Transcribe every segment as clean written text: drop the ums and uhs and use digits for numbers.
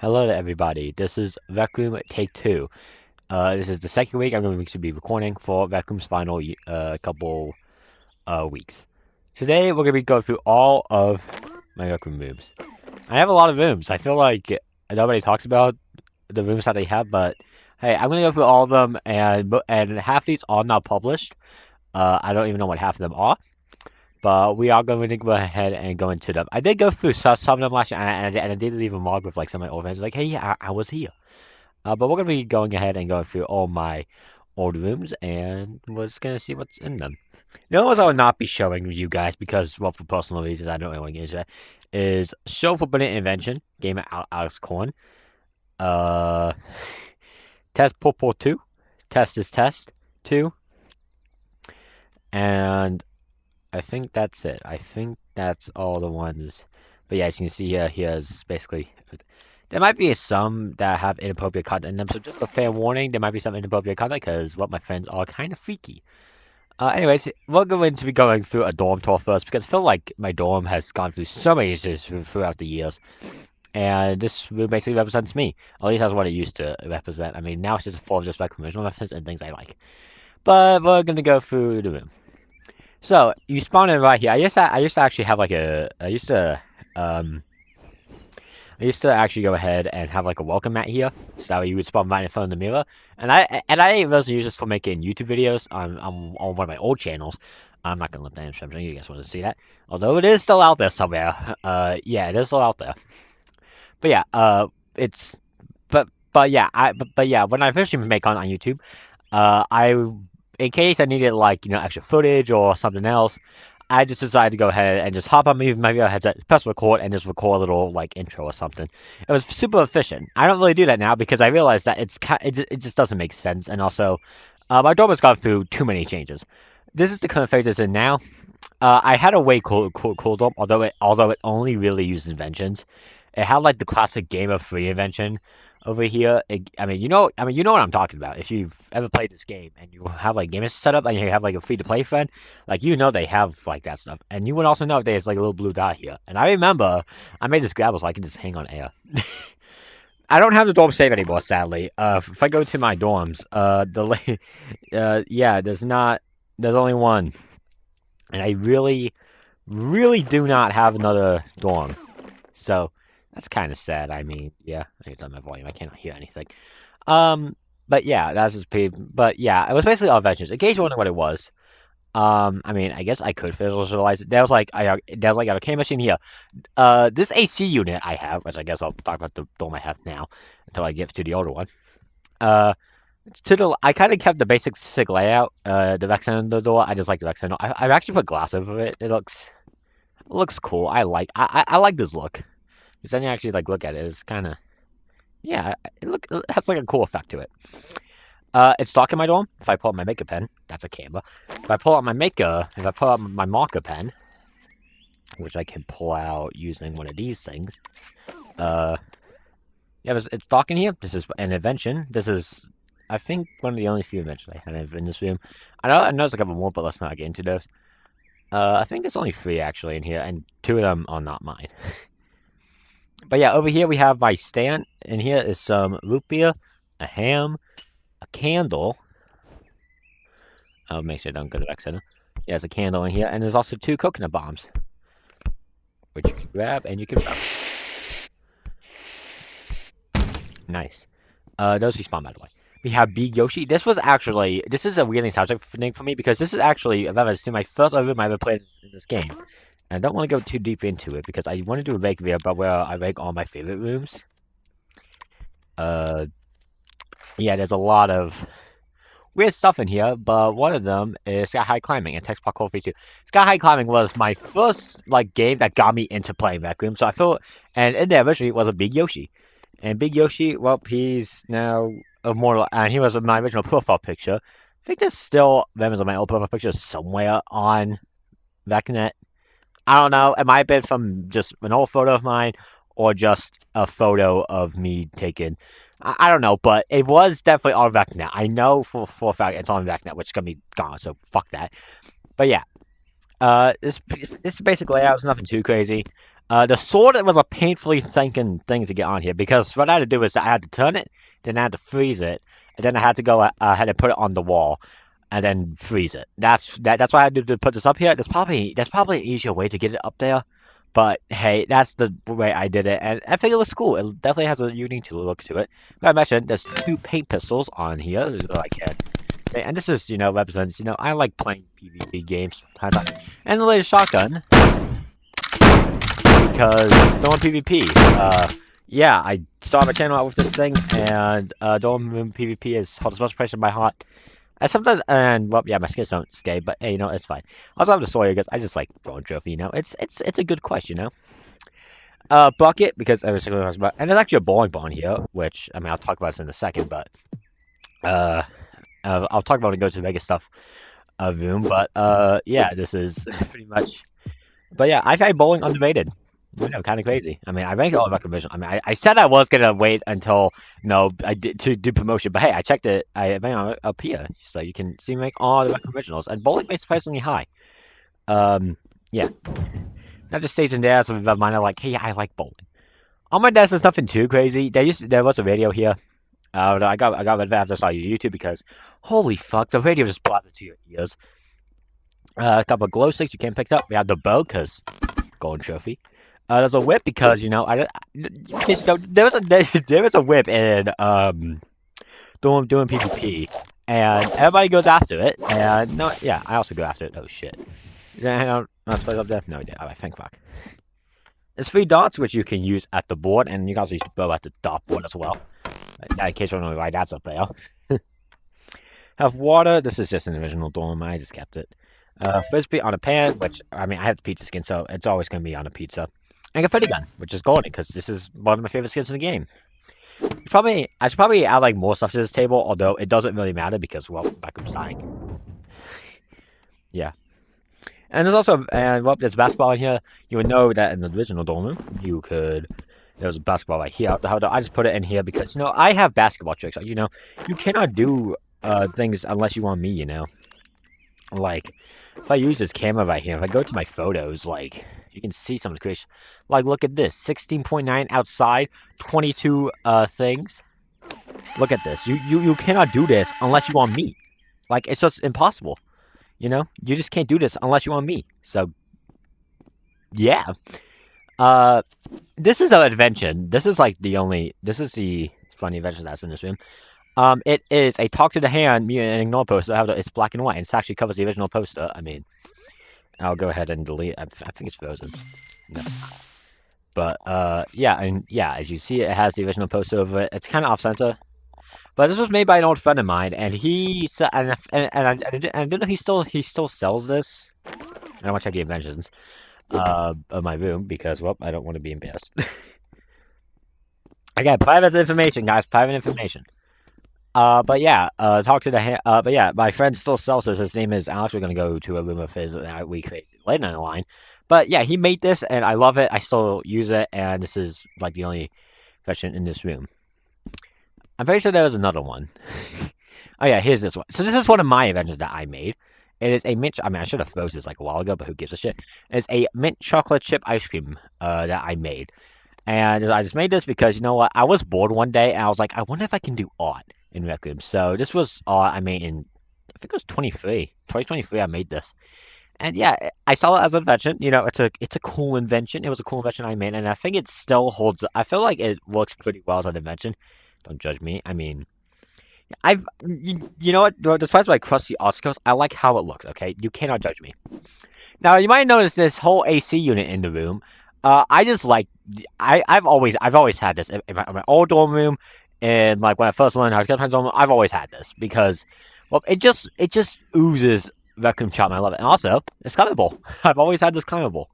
Hello to everybody. This is Rec Room Take 2. This is the second week I'm going to be recording for Rec Room's final couple weeks. Today we're going to be going through all of my Rec Room rooms. I have a lot of rooms. I feel like nobody talks about the rooms that they have, but hey, I'm going to go through all of them, and half of these are not published. I don't even know what half of them are. But we are going to go ahead and go into them. I did go through some of them last year, and I did leave a log with like some of my old friends, like, hey, yeah, I was here. But we're going to be going ahead and going through all my old rooms, and we're just going to see what's in them. The ones I will not be showing you guys because, well, for personal reasons, I don't really want to get into that, is Show Forbidden Invention, game of Alex Korn. Uh, Test Popo 2, Test is Test 2, and I think that's it. I think that's all the ones. But yeah, as you can see here's basically. There might be some that have inappropriate content in them, so just a fair warning, there might be some inappropriate content because what my friends are kind of freaky. Anyways, we're going to be going through a dorm tour first because I feel like my dorm has gone through so many issues throughout the years. And this room basically represents me. At least that's what it used to represent. I mean, now it's just full of just recreational references and things I like. But we're going to go through the room. So you spawn in right here. I used to actually have like I used to actually go ahead and have like a welcome mat here, so that way you would spawn right in front of the mirror. And I mostly use this for making YouTube videos on one of my old channels. I'm not gonna let that in something. You guys want to see that? Although it is still out there somewhere. Yeah, it is still out there. But yeah, it's but yeah, but yeah, when I officially make on YouTube, I in case I needed like extra footage or something else, I just decided to go ahead and just hop on my video headset, press record, and just record a little like intro or something. It was super efficient. I don't really do that now because I realize that it just doesn't make sense, and also my dorm has gone through too many changes. This is the current phase it's in now. I had a way cool dorm, although it only really used inventions. It had like the classic Game of Free invention over here. I mean, you know what I'm talking about. If you've ever played this game and you have like games set up and you have like a free to play friend, like they have like that stuff. And you would also know there's like a little blue dot here. And I remember I made this grab so I can just hang on air. I don't have the dorm save anymore, sadly. If I go to my dorms, yeah, there's only one, and I really, really do not have another dorm. So that's kind of sad. I mean, yeah, I done my volume. I cannot hear anything. But yeah, that's just But yeah, it was basically all ventures. In case you're wondering what it was, I mean, I guess I could visualize it. There was like an arcade machine here. This AC unit I have, which I guess I'll talk about the dome I have now until I get to the older one. I kind of kept the basic sick layout. The Vexen on the door, I just like the Vexen. I've actually put glass over it. It looks cool. I like this look. Because then you actually like look at it, it's kind of yeah. It has like a cool effect to it. It's dark in my dorm. If I pull out my maker pen, that's a camera. If I pull out my marker pen, which I can pull out using one of these things, yeah, it's dark in here. This is an invention. This is, I think, one of the only few inventions I have in this room. I know there's a couple more, but let's not get into those. I think there's only 3 actually in here, and 2 of them are not mine. But yeah, over here we have my stand, and here is some root beer, a ham, a candle. I'll make sure I don't go to back center. Yeah, there's a candle in here, and there's also 2 coconut bombs, which you can grab and you can grab. Nice. Those respawn, by the way. We have Big Yoshi. This is a weird subject thing for me because this is actually, if ever, my first room I ever played in this game. And I don't want to go too deep into it because I want to do a rank video about where I rank all my favorite rooms. Yeah, there's a lot of weird stuff in here, but one of them is Sky High Climbing and Text Parkour Feature. Sky High Climbing was my first like game that got me into playing Rec Room, so I feel, and in there originally was a Big Yoshi. And Big Yoshi, well, he's now immortal, and he was my original profile picture. I think there's still members of my old profile picture somewhere on VecNet. I don't know. It might have been from just an old photo of mine or just a photo of me taken. I don't know, but it was definitely on VecNet. I know for a fact it's on VecNet, which is going to be gone, so fuck that. But yeah. This basic layout is nothing too crazy. The sword, it was a painfully thinking thing to get on here, because what I had to do is I had to turn it, then I had to freeze it, and then I had to go ahead and put it on the wall, and then freeze it. That's why I had to put this up here. There's probably an easier way to get it up there, but hey, that's the way I did it, and I think it looks cool. It definitely has a unique look to it. Like I mentioned, there's 2 paint pistols on here that I can. And this is, represents, I like playing PvP games from time to time. And the latest shotgun, because Dorm PvP. Yeah, I started my channel out with this thing, and Dorm PvP is hot as much place in my heart. I sometimes, well, yeah, my skins don't stay, but hey, it's fine. I also have the story because I just like Golden Trophy, It's a good quest, Bucket, because every single one about, and there's actually a bowling ball in here, which, I mean, I'll talk about this in a second, but, I'll talk about it when I go to the Vegas stuff, room, but, yeah, this is pretty much, but yeah, I find bowling underrated. Kind of crazy. I mean, I ranked all the recommendations. I mean, I said I was gonna wait until I did to do promotion, but hey, I checked it. I went up here, so you can see me make all the recommendations. And bowling is surprisingly high. Yeah. That just stays in there. Some of mine are like, hey, I like bowling. On my desk, there's nothing too crazy. There was a radio here. I got rid of it after I saw your YouTube because, holy fuck, the radio just blasted to your ears. A couple of glow sticks you can't pick up. We have the bow because Golden Trophy. There's a whip because there was a whip in doing PvP, and everybody goes after it. And no, yeah, I also go after it. Oh shit! I'm not supposed to up there. No, I did. Alright, thank fuck. There's 3 dots which you can use at the board, and you can also use the bow at the dot board as well. In case you don't know why that's up there. Have water. This is just an original dorm. I just kept it. Frisbee on a pan, which I mean I have the pizza skin, so it's always gonna be on a pizza. And a confetti gun, which is golden, because this is one of my favorite skins in the game. I should probably add like more stuff to this table, although it doesn't really matter because, well, Beckham's dying. Yeah. And there's also, well, there's basketball in here. You would know that in the original dorm room, there was a basketball right here. I just put it in here because, I have basketball tricks. You cannot do things unless you want me, Like, if I use this camera right here, if I go to my photos, like, you can see some of the creation. Like, look at this. 16.9 outside, 22 things. Look at this. You cannot do this unless you want me. Like, it's just impossible. You just can't do this unless you want me. So, yeah. This is an invention. This is the funny invention that's in this room. It is a talk to the hand, mute and ignore poster. It's black and white, and it actually covers the original poster. I mean, I'll go ahead and delete. I think it's frozen. No. But yeah, and yeah, as you see, it has the original poster over it. It's kind of off center, but this was made by an old friend of mine, and he said, and I didn't know he still sells this. I don't want to check the inventions of my room because, well, I don't want to be embarrassed. Again, private information, guys. Private information. But yeah, talk to the but yeah, my friend still sells this. His name is Alex. We're gonna go to a room of his that we create later in the line. But yeah, he made this, and I love it. I still use it, and this is like the only version in this room. I'm pretty sure there was another one. Oh yeah, here's this one. So this is one of my inventions that I made. It is a mint. I mean, I should have frozen this like a while ago, but who gives a shit? It's a mint chocolate chip ice cream that I made, and I just made this because you know what? I was bored one day, and I was like, I wonder if I can do art in Rec Room. So this was I made in, I think it was 2023. I made this, and yeah, I saw it as an invention. It's a cool invention. It was a cool invention I made, and I think it still holds. I feel like it works pretty well as an invention. Don't judge me. I mean, you know what? Despite my crusty Oscars, I like how it looks. Okay, you cannot judge me. Now you might notice this whole AC unit in the room. I just like I've always had this in my old dorm room. And like when I first learned how to get hands on, I've always had this because, well, it just oozes Rec Room charm. I love it, and also it's climbable. I've always had this climbable.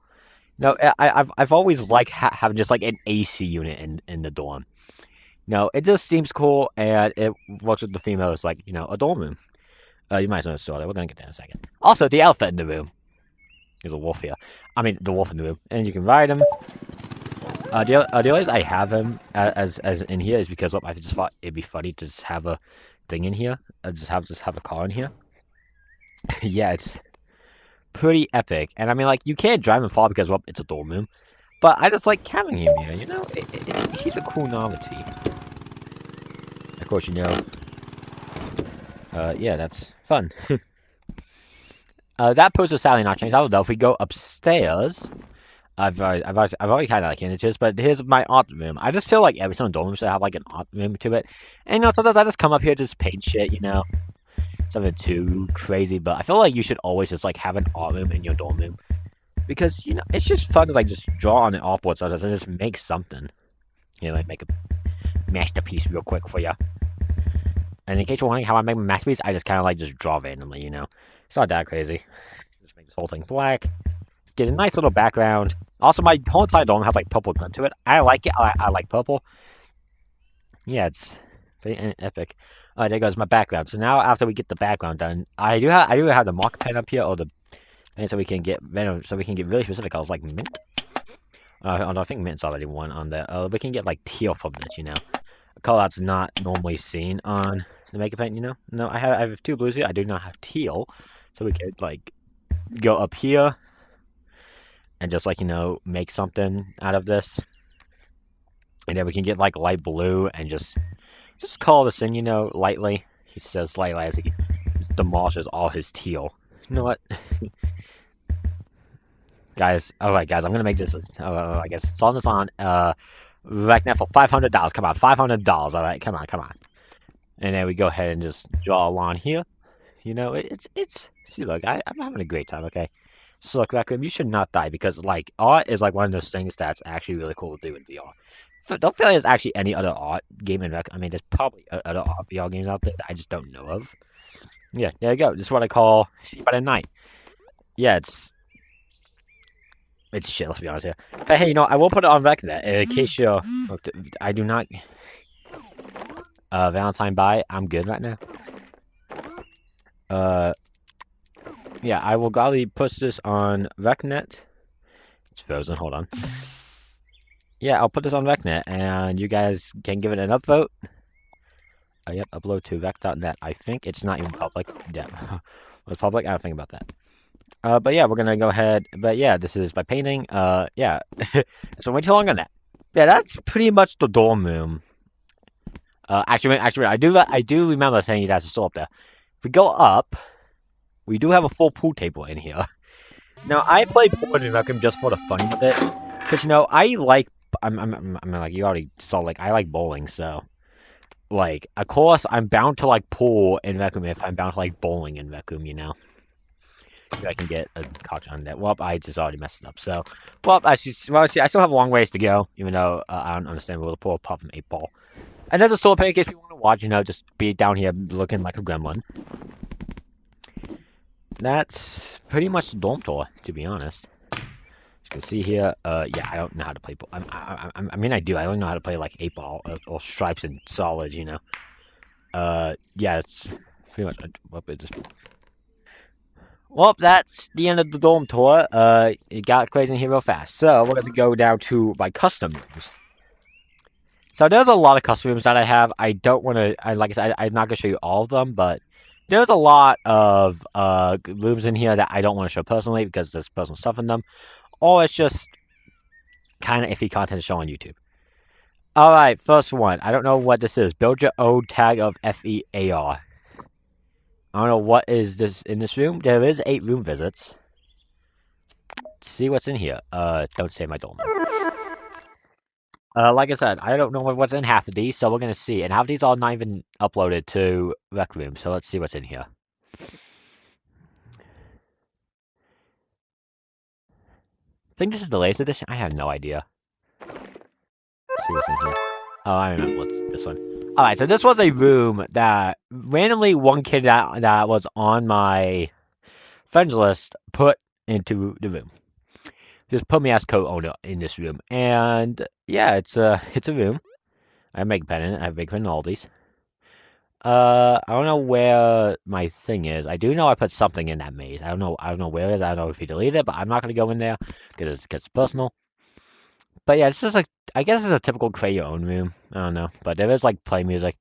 No, I've always liked having just like an AC unit in the dorm. No, it just seems cool, and it works with the females like a dorm room. You might as well saw that. We're gonna get that in a second. Also, the elephant in the room. There's a wolf here. I mean, the wolf in the room, and you can ride him. The reason I have him as in here is because I just thought it'd be funny to just have a thing in here. Just have a car in here. Yeah, it's pretty epic. And I mean, like, you can't drive and fall because it's a dorm room. But I just like having him here, you know? He's a cool novelty. Of course, you know. Yeah, that's fun. That post is sadly not changed. I don't know if we go upstairs. I've already kind of like hinted to this, but here's my art room. I just feel like every single dorm room should have like an art room to it. And you know, sometimes I just come up here to just paint shit, you know, something too crazy. But I feel like you should always just like have an art room in your dorm room because you know it's just fun to like just draw on an artboard so and just make something. You know, like make a masterpiece real quick for you. And in case you're wondering how I make my masterpiece, I just kind of like just draw randomly, you know. It's not that crazy. Just make this whole thing black. Just get a nice little background. Also, my whole entire dome has like purple glint to it. I like it. I like purple. Yeah, it's pretty epic. Alright, there goes my background. So now after we get the background done, I do have the marker pen up here or the pen so we can get really specific colors like mint. Although I think mint's already one on there. We can get like teal from this, you know. A color that's not normally seen on the makeup pen, you know. No, I have two blues here. I do not have teal, so we could like go up here and just like you know make something out of this, and then we can get like light blue and just color this in, you know, lightly. He says lightly as he demolishes all his teal. You know what? Guys, alright guys, I'm gonna make this, I guess, selling this on, RecNet for $500. Come on, $500, alright, come on. And then we go ahead and just draw a line here. You know, see, look, I'm having a great time, okay? So, look, Rec Room, you should not die, because, like, art is, like, one of those things that's actually really cool to do in VR. Don't feel like there's actually any other art game in Rec. I mean, there's probably other art VR games out there that I just don't know of. Yeah, there you go. This is what I call See by the Night. Yeah, it's shit, let's be honest here. But hey, you know, I will put it on RecNet in case you're... I do not... Valentine bye. I'm good right now. Yeah, I will gladly push this on RecNet. It's frozen, hold on. Yeah, I'll put this on RecNet, and you guys can give it an upvote. Yep, upload to rec.net. I think it's not even public. Yeah, was public? I don't think about that. But yeah, we're gonna go ahead. But yeah, this is my painting. Yeah. So way too long on that. Yeah, that's pretty much the dorm room. Actually, I do remember saying you guys are still up there. If we go up, we do have a full pool table in here. Now, I play pool in Rec Room just for the fun of it, because you know I like. I'm like you already saw. Like I like bowling, so like of course I'm bound to like pool in Rec Room if I'm bound to like bowling in Rec Room, you know. I can get a cocktail on that. Well, I just already messed it up. So, well, I still have a long ways to go, even though I don't understand where the pool apart from 8-ball. And there's a solar panel in case people want to watch, you know, just be down here looking like a gremlin. That's pretty much the dorm tour, to be honest. As you can see here, yeah, I don't know how to play. I mean, I do. I only know how to play like 8-ball or stripes and solids, you know. Yeah, it's pretty much. Well, that's the end of the dorm tour. It got crazy in here real fast. So, we're going to go down to my custom rooms. So, there's a lot of custom rooms that I have. I don't want to, like I said, I'm not going to show you all of them, but there's a lot of rooms in here that I don't want to show personally because there's personal stuff in them. Or it's just kind of iffy content to show on YouTube. Alright, first one. I don't know what this is. Build your own tag of FEAR. I don't know what is this in this room. There is 8 room visits. Let's see what's in here. Don't say my dorm. Like I said, I don't know what's in half of these, so we're gonna see. And half of these are not even uploaded to Rec Room, so let's see what's in here. I think this is the latest edition. I have no idea. Let's see what's in here. Oh, I remember what's this one. Alright, so this was a room that randomly one kid that was on my friends list put into the room. Just put me as co-owner in this room. And yeah, it's a room. I have Make Pen in it. I have Make Pen in all these. I don't know where my thing is. I do know I put something in that maze. I don't know where it is. I don't know if he deleted it, but I'm not gonna go in there because it's personal. But yeah, it's just like I guess it's a typical create your own room. I don't know, but there is like play music.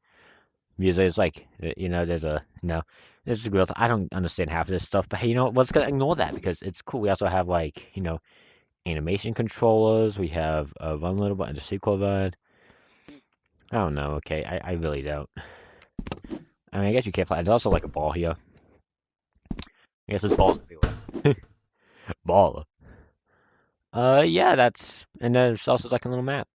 Music is like you know there's a there's a grill. I don't understand half of this stuff, but hey, you know let's gonna ignore that because it's cool. We also have like you know animation controllers. We have a run little button, the sequel run. I don't know. Okay, I really don't. I mean, I guess you can't fly. There's also like a ball here. I guess there's balls everywhere. Ball. Yeah, that's, and then there's also like a little map.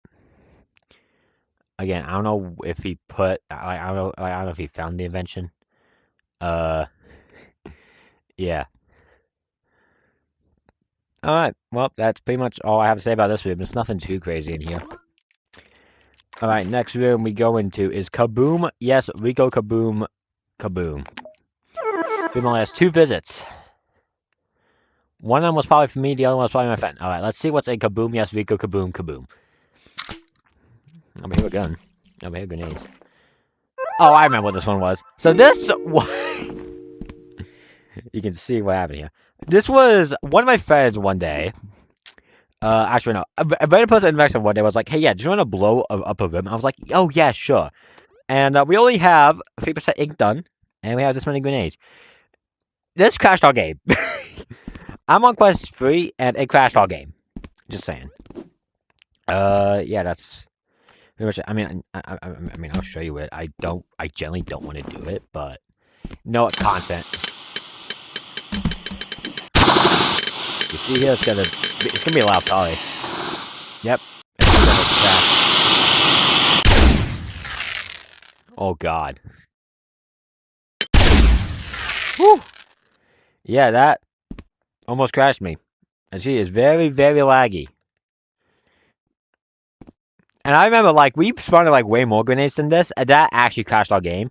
Again, I don't know if he put. I don't know. I don't know if he found the invention. Yeah. Alright, well, that's pretty much all I have to say about this room. There's nothing too crazy in here. Alright, next room we go into is Kaboom. Yes, Rico Kaboom. Kaboom. Room only has 2 visits. One of them was probably for me, the other one was probably my friend. Alright, let's see what's a Kaboom. Yes, Rico Kaboom Kaboom. I'm here with a gun. I'm here with grenades. Oh, I remember what this one was. So this... You can see what happened here. This was one of my friends one day. Actually, no. A random person in Mexico one day was like, hey, yeah, do you want to blow up a room? I was like, oh, yeah, sure. And we only have 3% ink done, and we have this many grenades. This crashed our game. I'm on quest 3, and it crashed our game. Just saying. Yeah, that's pretty much it. I mean, I mean, I'll show you it. I generally don't want to do it, but no content. You see here, it's gonna be a loud volley. Yep. Oh god. Woo! Yeah, that almost crashed me. And she is very, very laggy. And I remember, like, we spawned like way more grenades than this, and that actually crashed our game.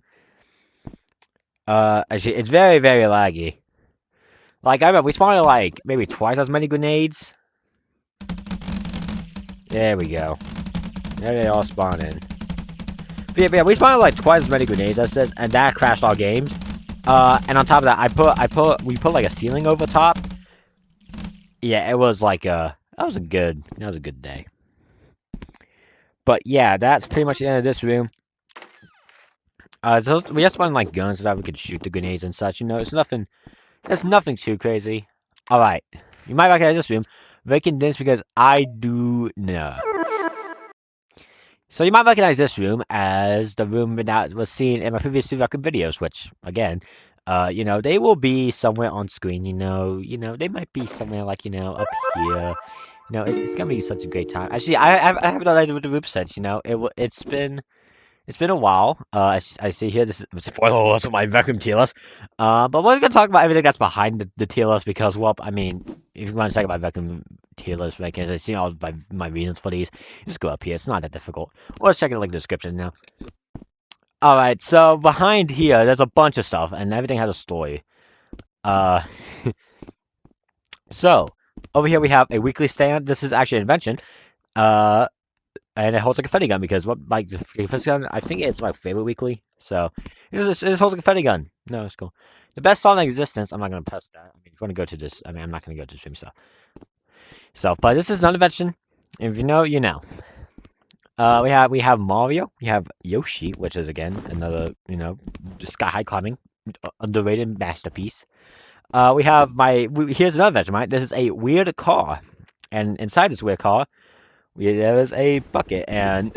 It's very, very laggy. Like, I remember we spawned like maybe twice as many grenades. There we go. There they all spawn in. But yeah, we spawned like twice as many grenades as this, and that crashed our games. And on top of that, we put like a ceiling over top. Yeah, it was like that was a good day. But yeah, that's pretty much the end of this room. So we just spawned like guns so that we could shoot the grenades and such. You know, it's nothing too crazy. All right, you might recognize this room. Making this because I do know. So you might recognize this room as the room that was seen in my previous 2 record videos, which, again, you know, they will be somewhere on screen, you know, they might be somewhere like, you know, up here. You know, it's gonna be such a great time. Actually, I haven't done anything with the room since, you know, it's been a while. I see here, this is spoiler alert for my vacuum tier list. But we're gonna talk about everything that's behind the tier list because, well, I mean, if you want to talk about vacuum tier list rankings, I see all my reasons for these. Just go up here. It's not that difficult. Or check the link in the description now. All right, so behind here, there's a bunch of stuff, and everything has a story. So over here we have a weekly stand. This is actually an invention. And it holds a confetti gun because what, like, the confetti gun, I think it's my favorite weekly. So it holds a confetti gun. No, it's cool. The best song in existence. I'm not gonna press that. I mean, if you want to go to this, I mean, I'm not gonna go to stream stuff. So, but this is an invention. If you know, you know. We have Mario. We have Yoshi, which is again another, you know, sky high climbing, underrated masterpiece. We have here's another invention, right? This is a weird car, and inside this weird car, there is a bucket, and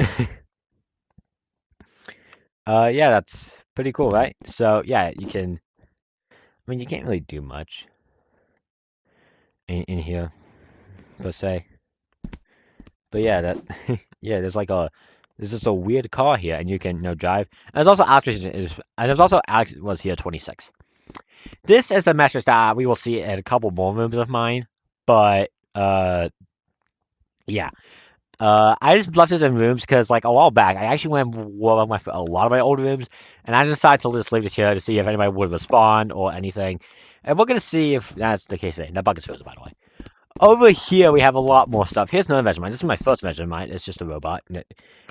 yeah, that's pretty cool, right? So yeah, you can. I mean, you can't really do much in here, per se. But yeah, that yeah, there's just a weird car here, and you can, you know, drive. And there's also Alex was here 26. This is a message that we will see in a couple more rooms of mine, but yeah. I just left this in rooms because, like, a while back, I actually went a lot of my old rooms, and I decided to just leave this here to see if anybody would respond or anything. And we're gonna see if that's the case today. That bucket's frozen, by the way. Over here, we have a lot more stuff. Here's another measurement. This is my first measurement. It's just a robot.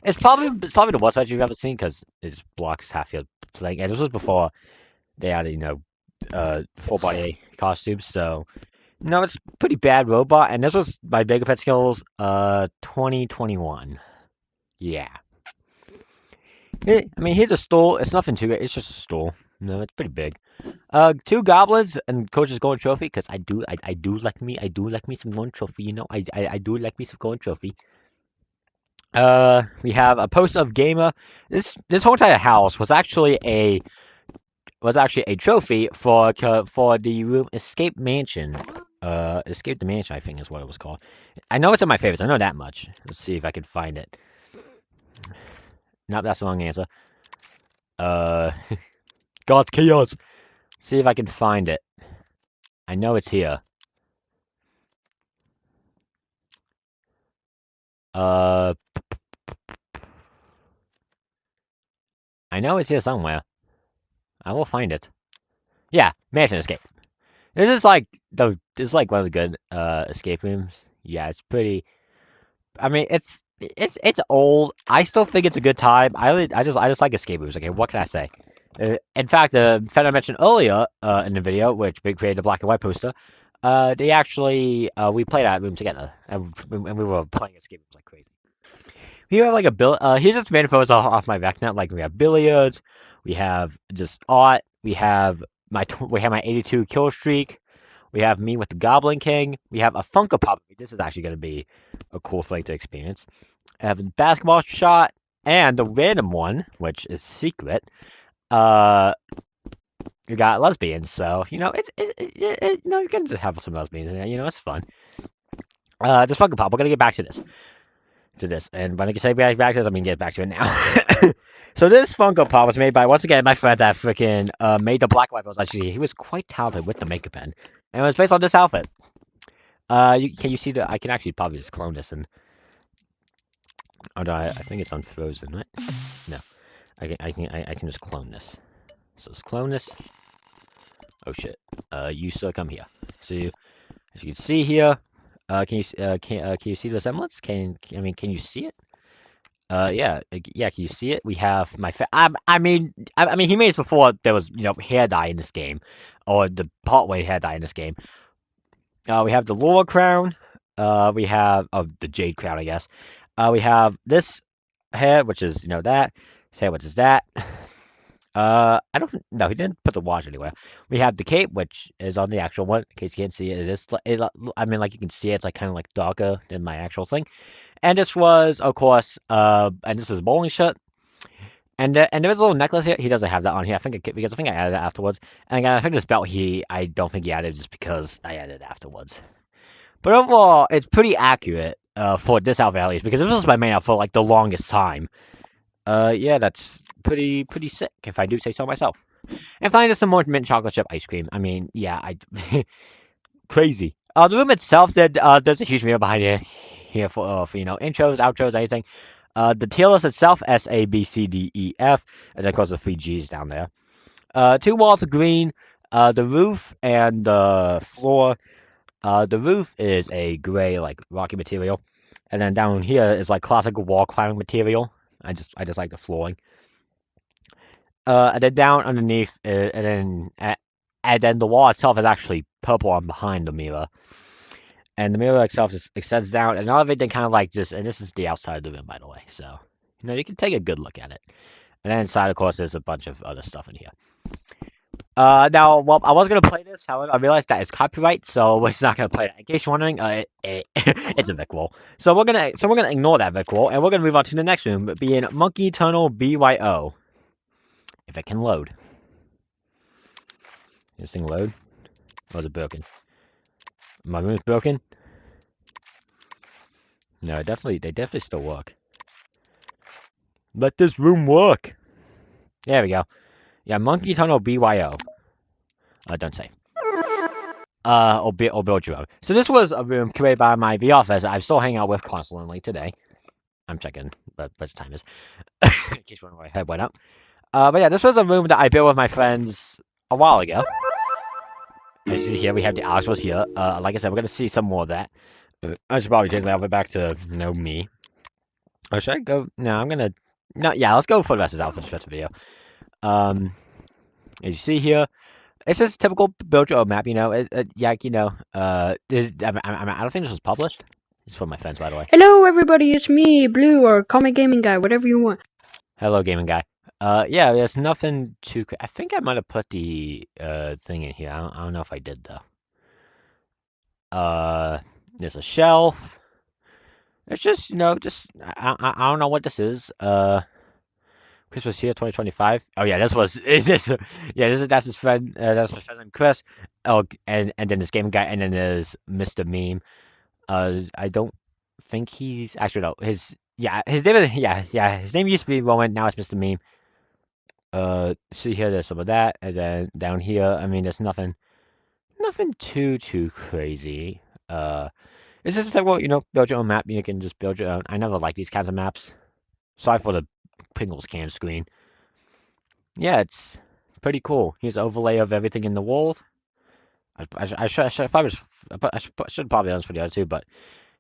It's probably the worst edge you've ever seen because it blocks half your playing. And this was before they had, you know, full body costumes. So, no, it's a pretty bad robot. And this was my Mega Pet Skills 2021. Yeah. I mean, here's a stool. It's nothing to it. It's just a stool. No, it's pretty big. 2 goblins and coach's gold trophy because I do like me some gold trophy. You know, I do like me some gold trophy. We have a poster of gamer. This whole entire house was actually a trophy for the room Escape Mansion. Escape the Mansion, I think is what it was called. I know it's in my favorites. I know that much. Let's see if I can find it. Nope, that's the wrong answer. God's chaos. See if I can find it. I know it's here. I know it's here somewhere. I will find it. Yeah, Mansion Escape. This is like one of the good escape rooms. Yeah, it's pretty. I mean, it's old. I still think it's a good time. I just like escape rooms. Okay, what can I say? In fact, the friend I mentioned earlier in the video, which created a black and white poster, they actually we played that room together, and we were playing escape rooms like crazy. We have like here's just random photos off my VecNet. Like we have billiards, we have just art, we have my 82 kill streak. We have me with the Goblin King. We have a Funko Pop. This is actually going to be a cool thing to experience. I have a basketball shot and a random one, which is secret. You got lesbians, so you know you know you can just have some lesbians in there. You know it's fun. This Funko Pop. We're gonna get back to this, and when I say back to this, I mean get back to it now. So this Funko Pop was made by once again my friend that freaking made the black and white. Actually, he was quite talented with the makeup pen. And it was based on this outfit. Can you see the? I can actually probably just clone this and. Oh no, I think it's unfrozen, right? No, I can just clone this. So let's clone this. Oh shit. You still come here. So as you can see here, can you see the resemblance? Can you see it? Yeah. Can you see it? We have my I mean, he made this before there was, hair dye in this game. Or the partway hair dye in this game. We have the Laura crown. We have, the Jade crown, I guess. We have this hair, which is, that. His hair, which is that. I don't, no, he didn't put the watch anywhere. We have the cape, which is on the actual one. In case you can't see it, I mean, like you can see it, it's like kind of like darker than my actual thing. And this was, of course, and this is a bowling shirt. And there's a little necklace here. He doesn't have that on here. Because I think I added it afterwards. And again, I think this belt I don't think he added just because I added it afterwards. But overall, it's pretty accurate for this outfit at least, because this was my main outfit for like the longest time. Yeah, that's pretty sick if I do say so myself. And finally, some more mint chocolate chip ice cream. I mean, yeah, crazy. The room itself, there's a huge mirror behind here for intros, outros, anything. The tier list itself, S, A, B, C, D, E, F, and then of course the 3 G's down there. 2 walls are green. The roof and the floor. The roof is a gray, like, rocky material. And then down here is like classic wall climbing material. I just like the flooring. And then down underneath, and then the wall itself is actually purple on behind the mirror. And the mirror itself just extends down, and all of it then kind of like just, and this is the outside of the room, by the way, so, you can take a good look at it. And then inside, of course, there's a bunch of other stuff in here. Now, well, I was going to play this, however, I realized that it's copyright, so we're just not going to play it. In case you're wondering, it's a Vic wall. So we're gonna ignore that Vic wall, and we're going to move on to the next room, being Monkey Tunnel BYO. If it can load. This thing load? Or is it broken? My room's broken? No, they definitely still work. Let this room work! There we go. Yeah, Monkey Tunnel BYO. Don't say. Or build your own. So this was a room created by my VR friends I'm still hanging out with constantly today. I'm checking what time is. In case you wonder why my head went up. But yeah, this was a room that I built with my friends a while ago. As you see here, we have the Alex was here. Like I said, we're gonna see some more of that. I should probably change the outfit back to, me. Or should I go? No, I'm gonna... No, yeah, let's go for the rest of the outfits for this video. As you see here, it's just a typical build your own map, yeah, I don't think this was published. It's for my friends, by the way. Hello, everybody, it's me, Blue, or call me Gaming Guy, whatever you want. Hello, Gaming Guy. Yeah, there's nothing to. I think I might have put the thing in here. I don't know if I did though. There's a shelf. It's just just I don't know what this is. Christmas year 2025. Oh yeah, this was is this yeah, that's his friend that's my friend named Chris. Oh and then this game guy and then there's Mr. Meme. I don't think he's actually no, his name his name used to be Roman, now it's Mr. Meme. See here there's some of that, and then down here, I mean there's nothing too crazy. It's just like well, build your own map, you can just build your own. I never like these kinds of maps. Sorry for the Pringles can screen. Yeah, it's pretty cool. Here's an overlay of everything in the world. I should probably should probably done this for the other two, but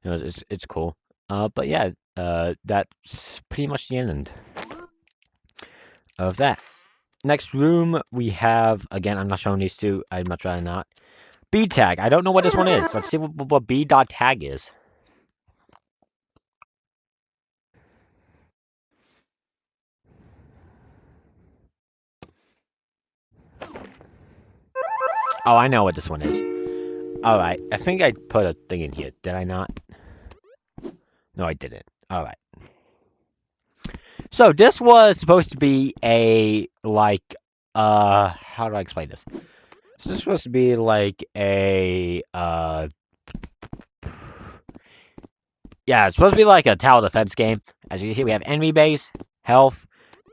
it's cool. But yeah, that's pretty much the end of that. Next room we have again. I'm not showing these two. I'd much rather not. B tag. I don't know what this one is. Let's see what B dot tag is. Oh, I know what this one is. Alright, I think I put a thing in here. Did I not? No, I didn't. Alright. So, this was supposed to be a, like, how do I explain this? So, this was supposed to be, like, a, yeah, it's supposed to be like a tower defense game. As you can see, we have enemy base, health,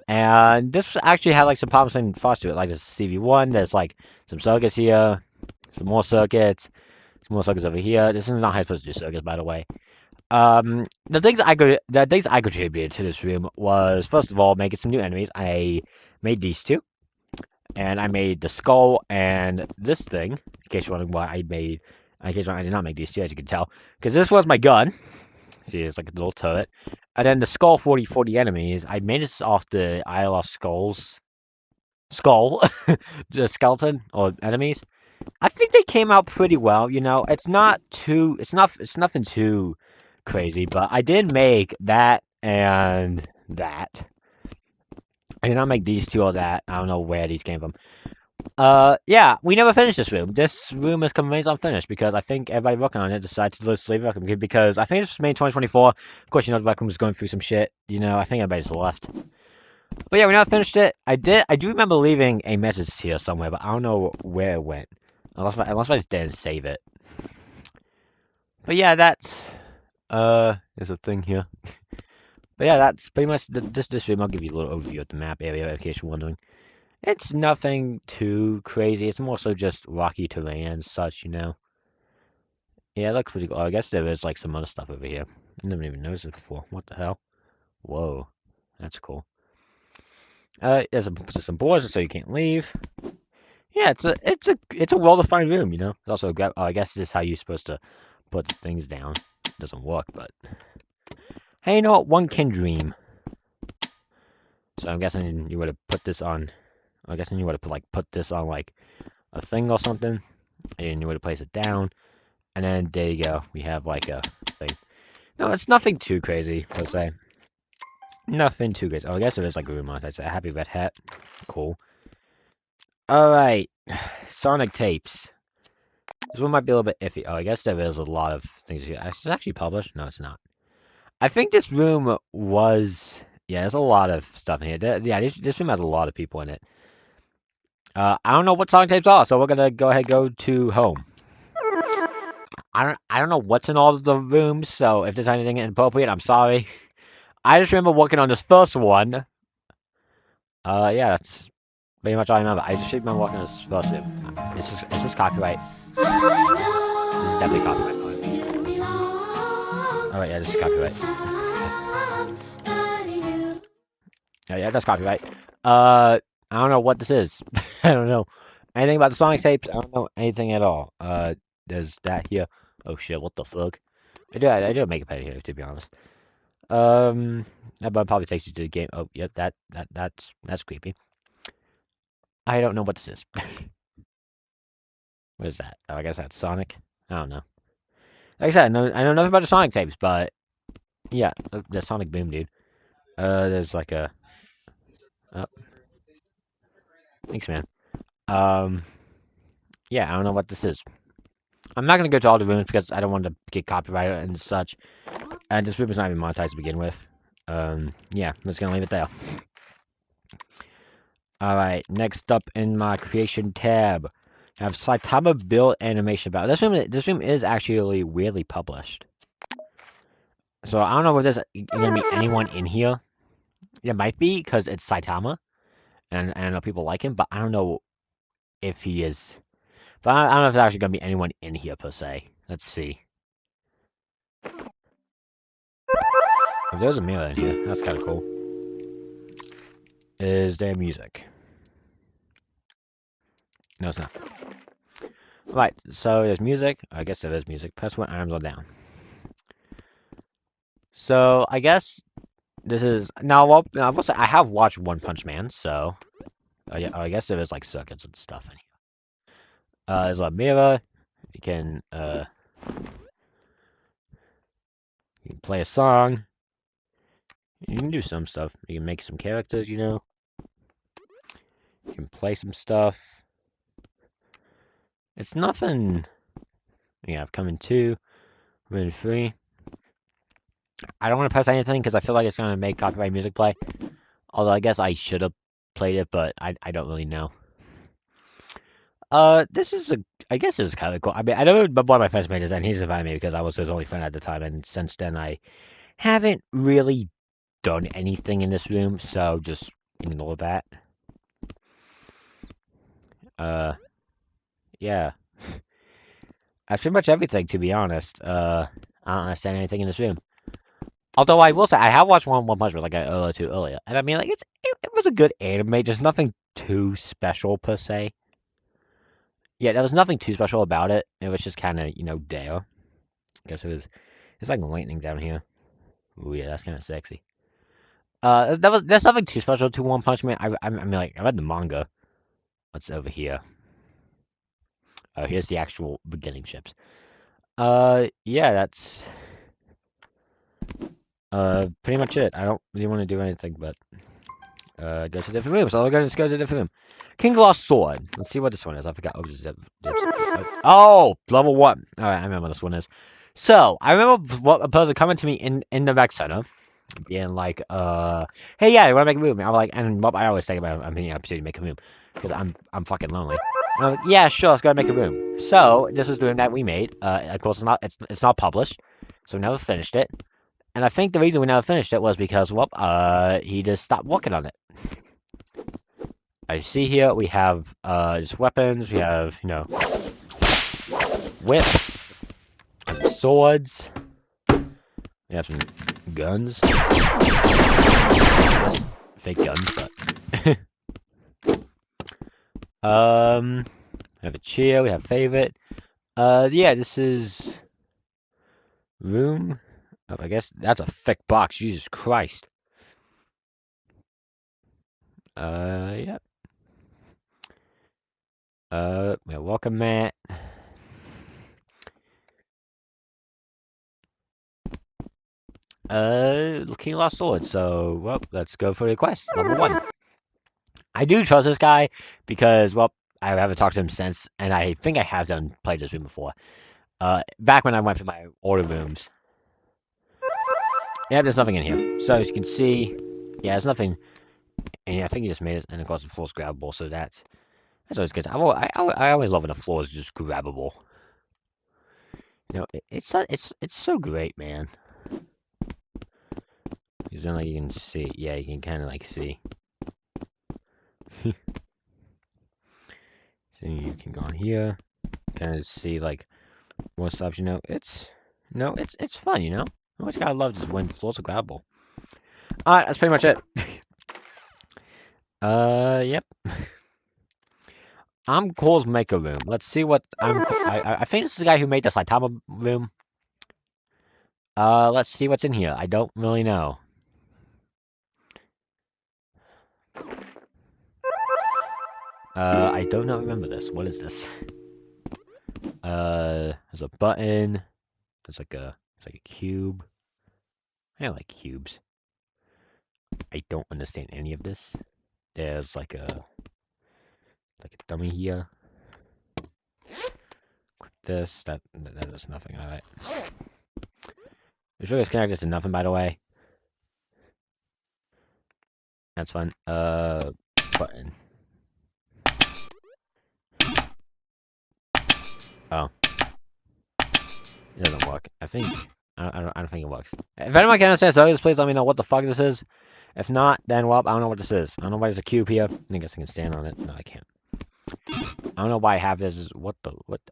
and this actually had, like, some promising thoughts to it. Like, there's CV1, there's, like, some circuits here, some more circuits over here. This is not how you're supposed to do circuits, by the way. The things I contributed to this room was first of all making some new enemies. I made these two, and I made the skull and this thing. In case you're wondering why I made, in case I did not make these two, as you can tell, because this was my gun. See, it's like a little turret, and then the skull for the enemies. I made this off the ILR skull, the skeleton or enemies. I think they came out pretty well. It's nothing too crazy, but I did make that and that. I did not make these two or that. I don't know where these came from. Yeah, we never finished this room. This room is remains unfinished because I think everybody working on it decided to just leave it because I think it's May 2024. Of course, the rec room was going through some shit. I think everybody just left. But yeah, we never finished it. I do remember leaving a message here somewhere, but I don't know where it went. Unless I just didn't save it. But yeah, that's there's a thing here. But yeah, that's pretty much this room. I'll give you a little overview of the map area in case you're wondering. It's nothing too crazy. It's more so just rocky terrain and such, Yeah, it looks pretty cool. I guess there is like some other stuff over here. I never even noticed it before. What the hell? Whoa, that's cool. There's some boards so you can't leave. Yeah, it's a well-defined room, It's also I guess this is how you're supposed to put things down. It doesn't work, but hey, you know what? One can dream. So I'm guessing you would have put this on. I'm guessing you would have put this on like a thing or something, and you would have placed it down, and then there you go. We have like a thing. No, it's nothing too crazy per se. Nothing too crazy. Oh, I guess it is like a room outside. So a happy red hat. Cool. Alright. Sonic tapes. This one might be a little bit iffy. Oh, I guess there is a lot of things here. Is it actually published? No, it's not. I think this room was... Yeah, there's a lot of stuff in here. Yeah, this room has a lot of people in it. I don't know what Sonic tapes are, so we're gonna go to home. I don't know what's in all of the rooms, so if there's anything inappropriate, I'm sorry. I just remember working on this first one. Yeah, that's pretty much all I remember. I just remember working on this first room. Is this copyright? This is definitely copyright. Alright, yeah, this is copyright. Yeah, that's copyright. I don't know what this is. I don't know anything about the Sonic tapes. I don't know anything at all. There's that here. Oh shit, what the fuck? I do make a pet here, to be honest. That probably takes you to the game. Oh, yep, that's creepy. I don't know what this is. What is that? Oh, I guess that's Sonic. I don't know. Like I said, I know nothing about the Sonic tapes, but yeah, the Sonic Boom, dude. There's like a Oh, thanks, man. Yeah, I don't know what this is. I'm not gonna go to all the rooms because I don't want to get copyrighted and such. And this room is not even monetized to begin with. Yeah, I'm just gonna leave it there. Alright, next up in my creation tab, I have Saitama build animation battle. This room is actually weirdly published. So I don't know if there's gonna be anyone in here. There might be, because it's Saitama, and I know people like him, but I don't know if he is. But I don't know if there's actually gonna be anyone in here per se. Let's see. If there's a mirror in here, that's kind of cool. Is there music? No, it's not. Right, so there's music. I guess there is music. Press when arms are down. So I guess this is now. Well, I have watched One Punch Man, so yeah, I guess there is like circuits and stuff in here. There's a mirror. You can play a song. You can do some stuff. You can make some characters. You know. You can play some stuff. It's nothing. Yeah, I've come in 2, in 3. I don't want to press anything because I feel like it's gonna make copyright music play. Although I guess I should have played it, but I don't really know. This is I guess it's kind of cool. I mean, I know one of my friends made this, and he's invited me because I was his only friend at the time, and since then I haven't really done anything in this room, so just ignore that. Yeah. That's pretty much everything, to be honest. I don't understand anything in this room. Although I will say, I have watched One Punch Man like I to earlier, and I mean, like it was a good anime, just nothing too special per se. Yeah, there was nothing too special about it. It was just kind of there. I guess it's like lightning down here. Ooh, yeah, that's kind of sexy. There's nothing too special to One Punch Man. I mean, like I read the manga. What's over here? Oh, here's the actual beginning ships. Yeah, that's pretty much it. I don't really want to do anything but go to different rooms. So I'll just go to different room. King Lost Sword. Let's see what this one is. I forgot. Oh, level 1. All right, I remember what this one is. So I remember what a person coming to me in the rec center, being like, hey, yeah, you want to make a room? I'm like, and what I always think about, I mean, opportunity to make a room because I'm fucking lonely. And I'm like, yeah, sure, let's go and make a room. So this is the room that we made. Of course, it's not published, so we never finished it. And I think the reason we never finished it was because, well, he just stopped working on it. I see here we have just weapons. We have whips, swords. We have some guns. Fake guns, but we have a chair. We have favorite. Yeah, this is room. Oh, I guess that's a thick box. Jesus Christ. Yep. Yeah, welcome mat. King Lost Sword. So, well, let's go for the quest. Level 1. I do trust this guy because, well, I haven't talked to him since, and I think I have played this room before. Back when I went for my older rooms. Yeah, there's nothing in here. So, as you can see, yeah, there's nothing. And yeah, I think he just made it, and of course the floor's grabbable, so that's always good. I always love when the floor is just grabbable. It's so great, man. Because then, like, you can see, yeah, you can kind of, like, see. So you can go on here, kind of see, like, more stuff, it's fun, I always gotta love just when floors are grabbable. Alright, that's pretty much it. Yep. I'm Cole's Maker Room. Let's see what I think this is the guy who made the Saitama room. Let's see what's in here. I don't really know. I don't remember this. What is this? There's a button. It's like a cube. I like cubes. I don't understand any of this. there's like a dummy here. Click this. That does nothing. All right. It's really connected to nothing, by the way. That's fun. Button. Oh. It doesn't work. I think. I don't think it works. If anyone can understand this, please let me know what the fuck this is. If not, then well, I don't know what this is. I don't know why there's a cube here. I guess I can stand on it. No, I can't. I don't know why I have this. What?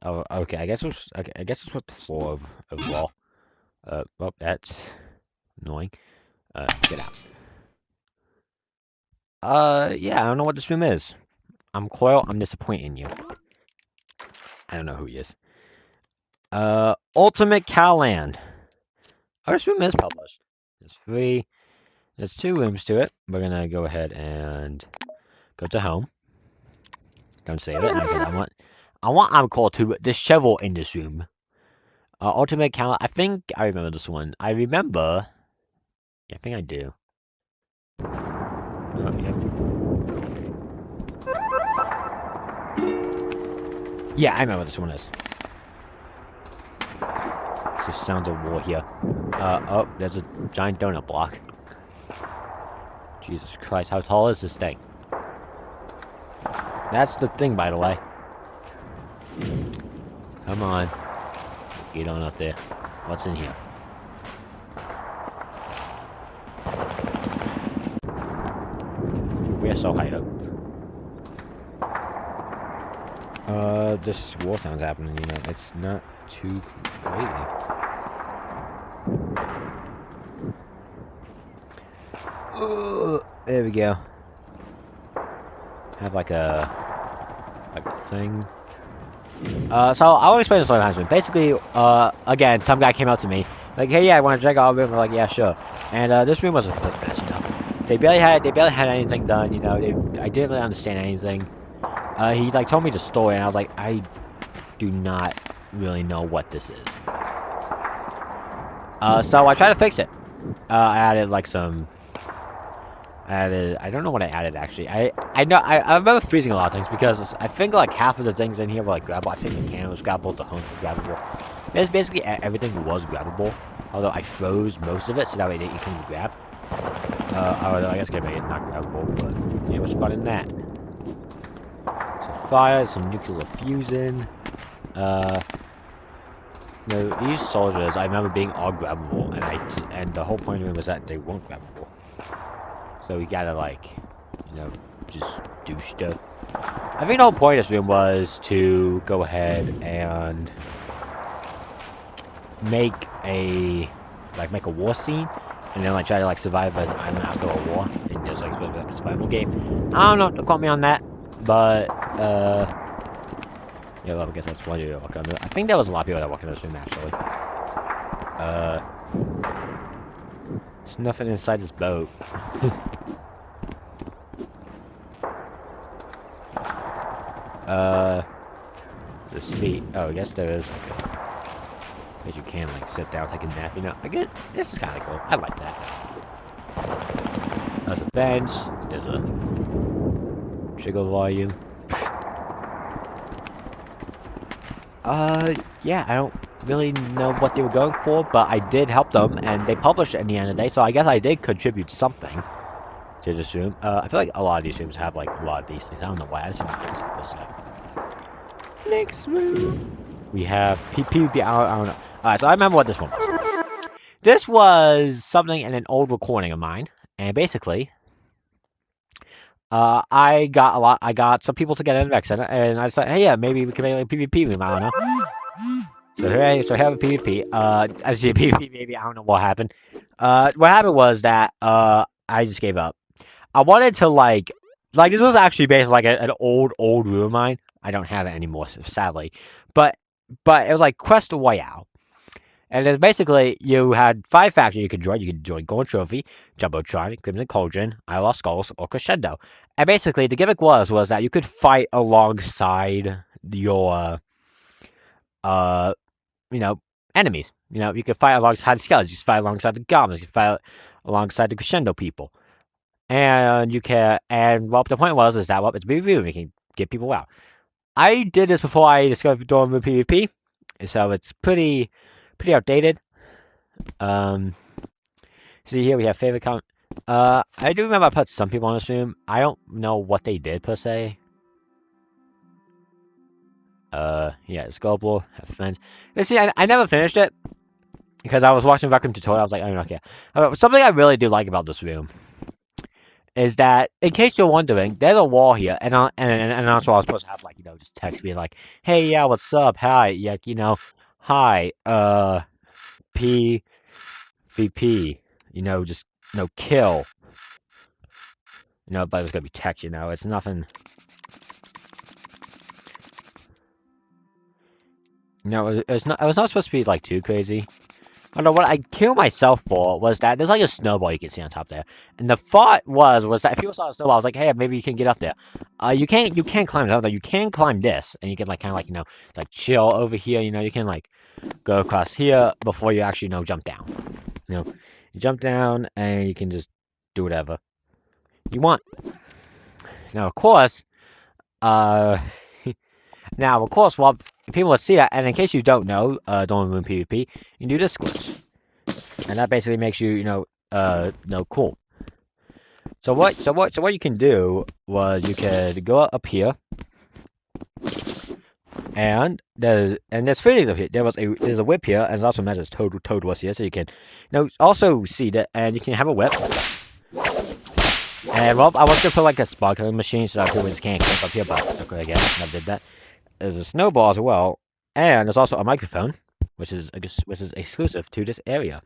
Oh, okay. I guess it's. Okay, I guess it's what the floor of wall. Well, that's annoying. Get out. Yeah. I don't know what this room is. I'm Coil. I'm disappointing you. I don't know who he is. Ultimate Calland. Oh, this room is published. It's free. There's 2 rooms to it. We're gonna go ahead and go to home. Don't save it because I want Amcor to dishevel in this room. Ultimate Calland. I think I remember this one. I remember. Yeah, I think I do. Oh, yeah. Yeah, I remember what this one is. It's just sounds of war here. Oh, there's a giant donut block. Jesus Christ, how tall is this thing? That's the thing, by the way. Come on. Get on up there. What's in here? We're so high up. This war sound's happening, you know. It's not too crazy. There we go. Have like a thing. So I'll explain this later. Basically, again, some guy came out to me like, "Hey, yeah, I want to check out a room." I'm like, "Yeah, sure." And this room was a complete mess, you know. They barely had anything done, you know. I didn't really understand anything. He like told me the story, and I was like, I do not really know what this is. So I tried to fix it. I added like some. I don't know what I added actually. I remember freezing a lot of things because I think like half of the things in here were like grabbable. I think the cannon was grabbable, the hose was grabbable. Basically everything was grabbable. Although I froze most of it so that way you couldn't grab. Although I guess I could make it not grabbable, but it was fun in that. Some fire, some nuclear fusion. No, these soldiers I remember being all grabbable, and the whole point of it was that they weren't grabbable. So we gotta, like, you know, just do stuff. I think the whole point of this room was to go ahead and make a war scene, and then, like, try to, like, survive an island after a war. And there's, like, a bit of, like, a survival game. I don't know, don't quote me on that, but, yeah, well, I guess that's why you walked under. I think there was a lot of people that walked in this room, actually. There's nothing inside this boat. The seat. Oh, yes, there is. Okay. Because you can, like, sit down, take a nap, you know. I get this is kind of cool. I like that. There's a bench. There's a trigger volume. Yeah, I don't really know what they were going for, but I did help them, and they published it in the end of the day, so I guess I did contribute something to this room. I feel like a lot of these rooms have, like, a lot of these things. I don't know why. I just want to this up. Next room. We have PvP. I don't know. Alright, so I remember what this one was. This was something in an old recording of mine, and basically, I got some people to get in Vex, and I said, hey, yeah, maybe we can make like a PvP room. I don't know. So here I have a PvP. As you see, PvP, maybe I don't know what happened. What happened was that I just gave up. I wanted to like this was actually based like an old room of mine. I don't have it anymore, sadly. But it was like Quest Royale. And then basically, you had 5 factions you could join. You could join Gold Trophy, Jumbotron, Crimson Cauldron, I Lost Skulls, or Crescendo. And basically, the gimmick was that you could fight alongside your, you know, enemies. You know, you could fight alongside the Skeletons, you could fight alongside the Goblins, you could fight alongside the Crescendo people. And you can, and well, the point was is that well, it's PvP. We can get people out. I did this before I discovered Dorm Room PvP, so it's pretty outdated. See here we have favorite comment. I do remember I put some people on this room. I don't know what they did per se. Yeah, Sculptor, have friends. You see, I never finished it because I was watching Rec Room tutorial. I was like, I don't care. Something I really do like about this room is that, in case you're wondering, there's a wall here, and that's why I was supposed to have, like, just text me like, hey, yeah, what's up? Hi, yeah, hi, PvP, just, kill. But it's gonna be text, it's nothing. It was not supposed to be, like, too crazy. I don't know, what I killed myself for was that there's like a snowball you can see on top there. And the thought was that if people saw a snowball, I was like, hey, maybe you can get up there. You can't climb it, though. You can climb this, and you can, like, kind of, like, like, chill over here, you can, like, go across here before you actually, jump down. You jump down, and you can just do whatever you want. Now, of course, while people will see that, and in case you don't know, Dorm Room PvP, you can do this glitch. And that basically makes you, cool. So what you can do was you could go up here, and there's three things up here. There's a whip here, and there's also measures Toad was here, so you can, also see that, and you can have a whip. And well, I was gonna put like a sparkling machine so that people just can't clip up here, but okay, again, I did that. There's a snowball as well, and there's also a microphone, which is exclusive to this area.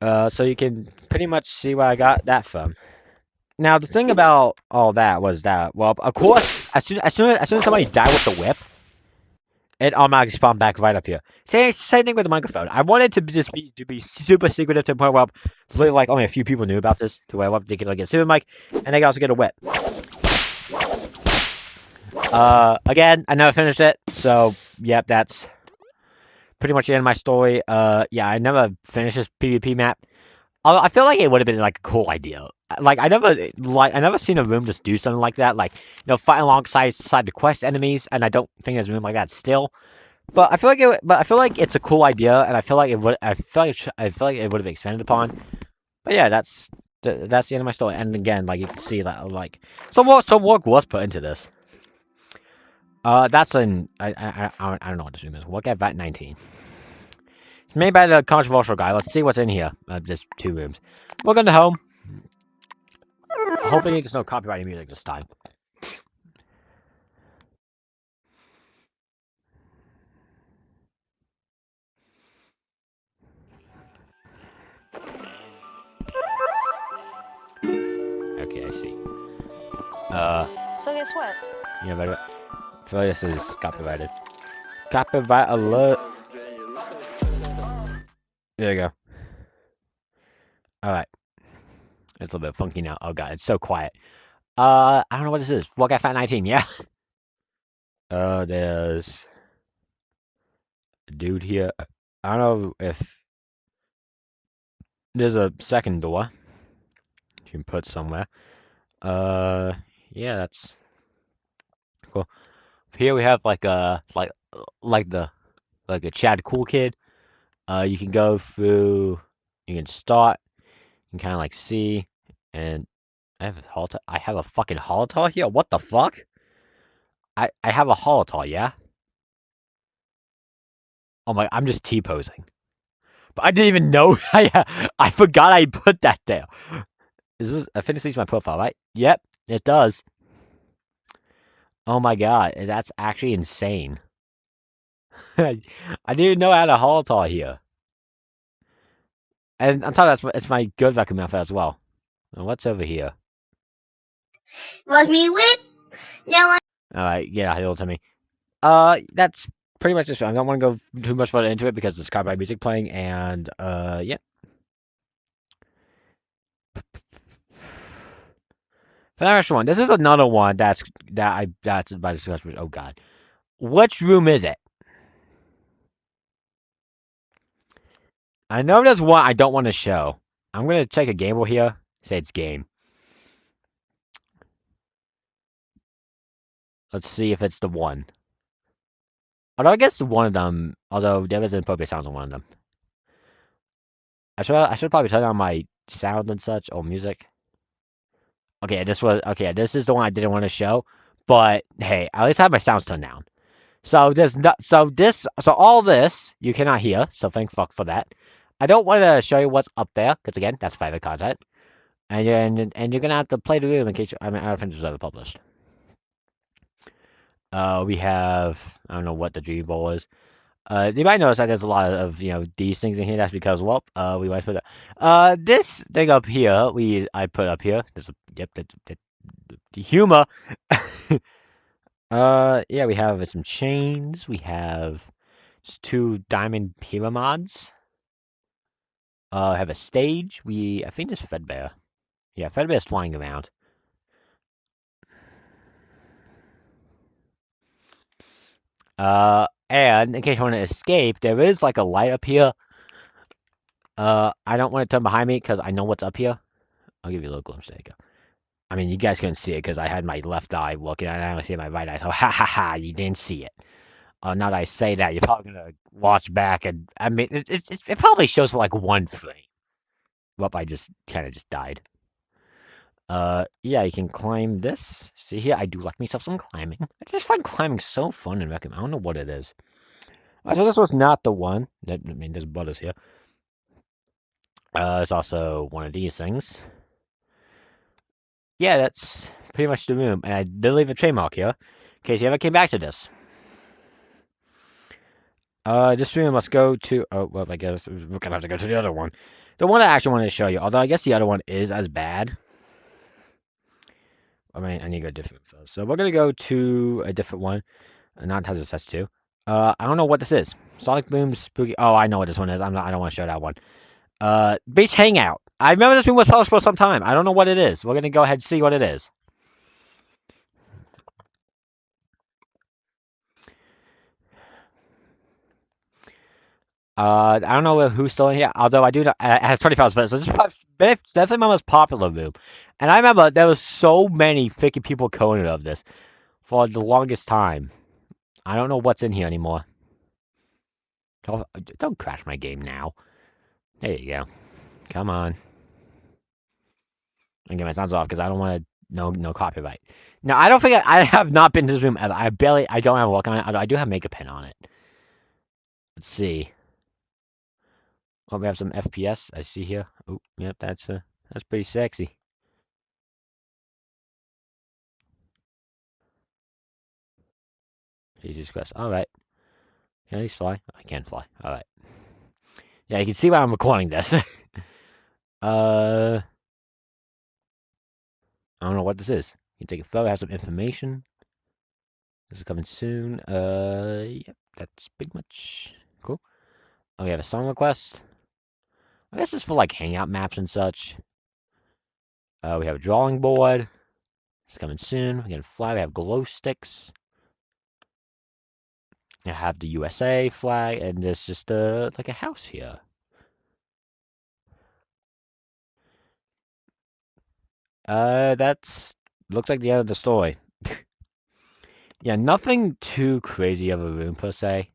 So you can pretty much see where I got that from. Now, the thing about all that was that, well, of course, as soon as somebody died with the whip, it automatically spawned back right up here. Same thing with the microphone. I wanted to be super secretive to the point where literally, like, only a few people knew about this, to where they could, like, get a super mic, and they could also get a whip. Again, I never finished it, so, yep, that's pretty much the end of my story. Yeah, I never finished this PvP map. I feel like it would have been, like, a cool idea. Like, I never seen a room just do something like that. Like, fight alongside the quest enemies, and I don't think there's a room like that still. But I feel like it's a cool idea, and I feel like it would have been expanded upon. But yeah, that's the end of my story. And again, like, you can see that, like, some work was put into this. That's an I don't know what this room is. Look at VAT 19. It's made by the controversial guy. Let's see what's in here. Just 2 rooms. Welcome to home. Hopefully there's no copyrighted music this time. Okay, I see. So guess what? Yeah, but I feel like this is copyrighted. Copyright alert. There you go. Alright. It's a little bit funky now. Oh god, it's so quiet. I don't know what this is. Walk at Fat 19, yeah? There's a dude here. I don't know if there's a second door you can put somewhere. Yeah, that's cool. Here we have like a Chad Cool Kid. You can go through. You can start. You can kind of like see, and I have a fucking holotar here. What the fuck? I have a holotar, yeah. Oh my! I'm just T-posing, but I didn't even know. I forgot I put that there. Is this? I think this is my profile, right? Yep, it does. Oh my god, that's actually insane. I didn't know I had a holotar here. And on top of that, it's my good vacuum outfit as well. And what's over here? Was me whip. Now Alright, yeah, it'll tell me. That's pretty much this. I don't want to go too much further into it because there's copyright music playing, and yeah. Finish one. This is another one that's by discussion. Oh god, which room is it? I know there's one I don't want to show. I'm gonna check a game over here. Say it's game. Let's see if it's the one. Although I guess one of them. Although there is inappropriate sounds on one of them. I should probably turn on my sound and such or music. Okay, this is the one I didn't want to show. But hey, at least I have my sounds turned down. So all this you cannot hear. So thank fuck for that. I don't want to show you what's up there because again, that's private content, and you're gonna have to play the room in case I don't think it's ever published. We have I don't know what the Dream Bowl is. You might notice that there's a lot of these things in here. That's because we might put this thing up here. I put up here. There's the humor. Yeah, we have some chains. We have 2 diamond pyramids. I have a stage. I think it's Fredbear. Yeah, Fredbear's flying around. And in case you want to escape, there is like a light up here. I don't want to turn behind me because I know what's up here. I'll give you a little glimpse. There you go. I mean, you guys couldn't see it because I had my left eye looking and I don't see my right eye. So, ha, you didn't see it. Now that I say that, you're probably going to watch back and, I mean, it probably shows like 1 frame. Well, I just kind of just died. Yeah, you can climb this. See here, I do like myself some climbing. I just find climbing so fun and recommend. I don't know what it is. So this was not the one. I mean, there's butters here. It's also one of these things. Yeah, that's pretty much the room. And I did leave a trademark here, in case you ever came back to this. This room must go to... Oh, well, I guess we're going to have to go to the other one. The one I actually wanted to show you, although I guess the other one is as bad. I mean, I need to go different first. So we're going to go to a different one. Not Hazardous S2. I don't know what this is. Sonic Boom Spooky... Oh, I know what this one is. I don't want to show that one. Beach Hangout. I remember this room was published for some time. I don't know what it is. We're going to go ahead and see what it is. I don't know who's still in here, although I do know it has 25 minutes, so this is definitely my most popular room. And I remember there was so many freaking people coding of this for the longest time. I don't know what's in here anymore. Don't crash my game now. There you go. Come on. And get my sounds off because I don't want to no copyright. Now I don't think I have not been to this room ever. I don't have a look on it. I do have makeup pen on it. Let's see. Oh, we have some FPS. I see here. Oh, yep, that's pretty sexy. Jesus Christ. All right. Can I at least fly? I can fly. All right. Yeah, you can see why I'm recording this. I don't know what this is. You can take a photo. Have some information. This is coming soon. Yep, that's pretty much cool. Oh, we have a song request. I guess it's for like hangout maps and such. We have a drawing board. It's coming soon. We can fly. We have glow sticks. I have the USA flag, and there's just like a house here. That's looks like the end of the story. Yeah, nothing too crazy of a room per se.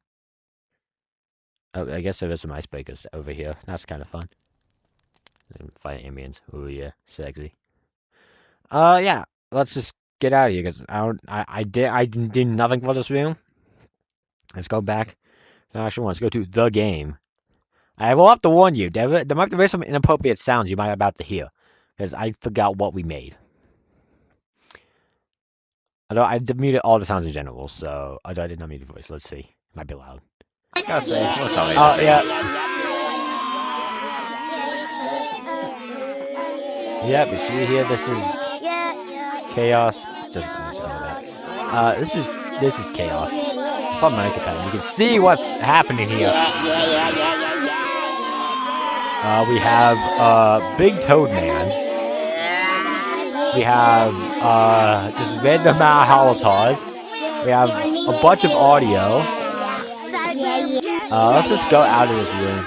Oh, I guess there is some icebreakers over here. That's kind of fun. Fight ambience. Oh yeah, sexy. Yeah. Let's just get out of here because I didn't do nothing for this room. Let's go back. Actually, let's go to the game. I will have to warn you. There might be some inappropriate sounds you might be about to hear because I forgot what we made. Although I muted all the sounds in general, so although I did not mute the voice. Let's see. It might be loud. Oh yeah. Yeah, but see here, this is chaos. Just that. This is chaos. From my account, you can see what's happening here. We have Big Toad Man. We have just random amount of avatars. We have a bunch of audio. Let's just go out of this room.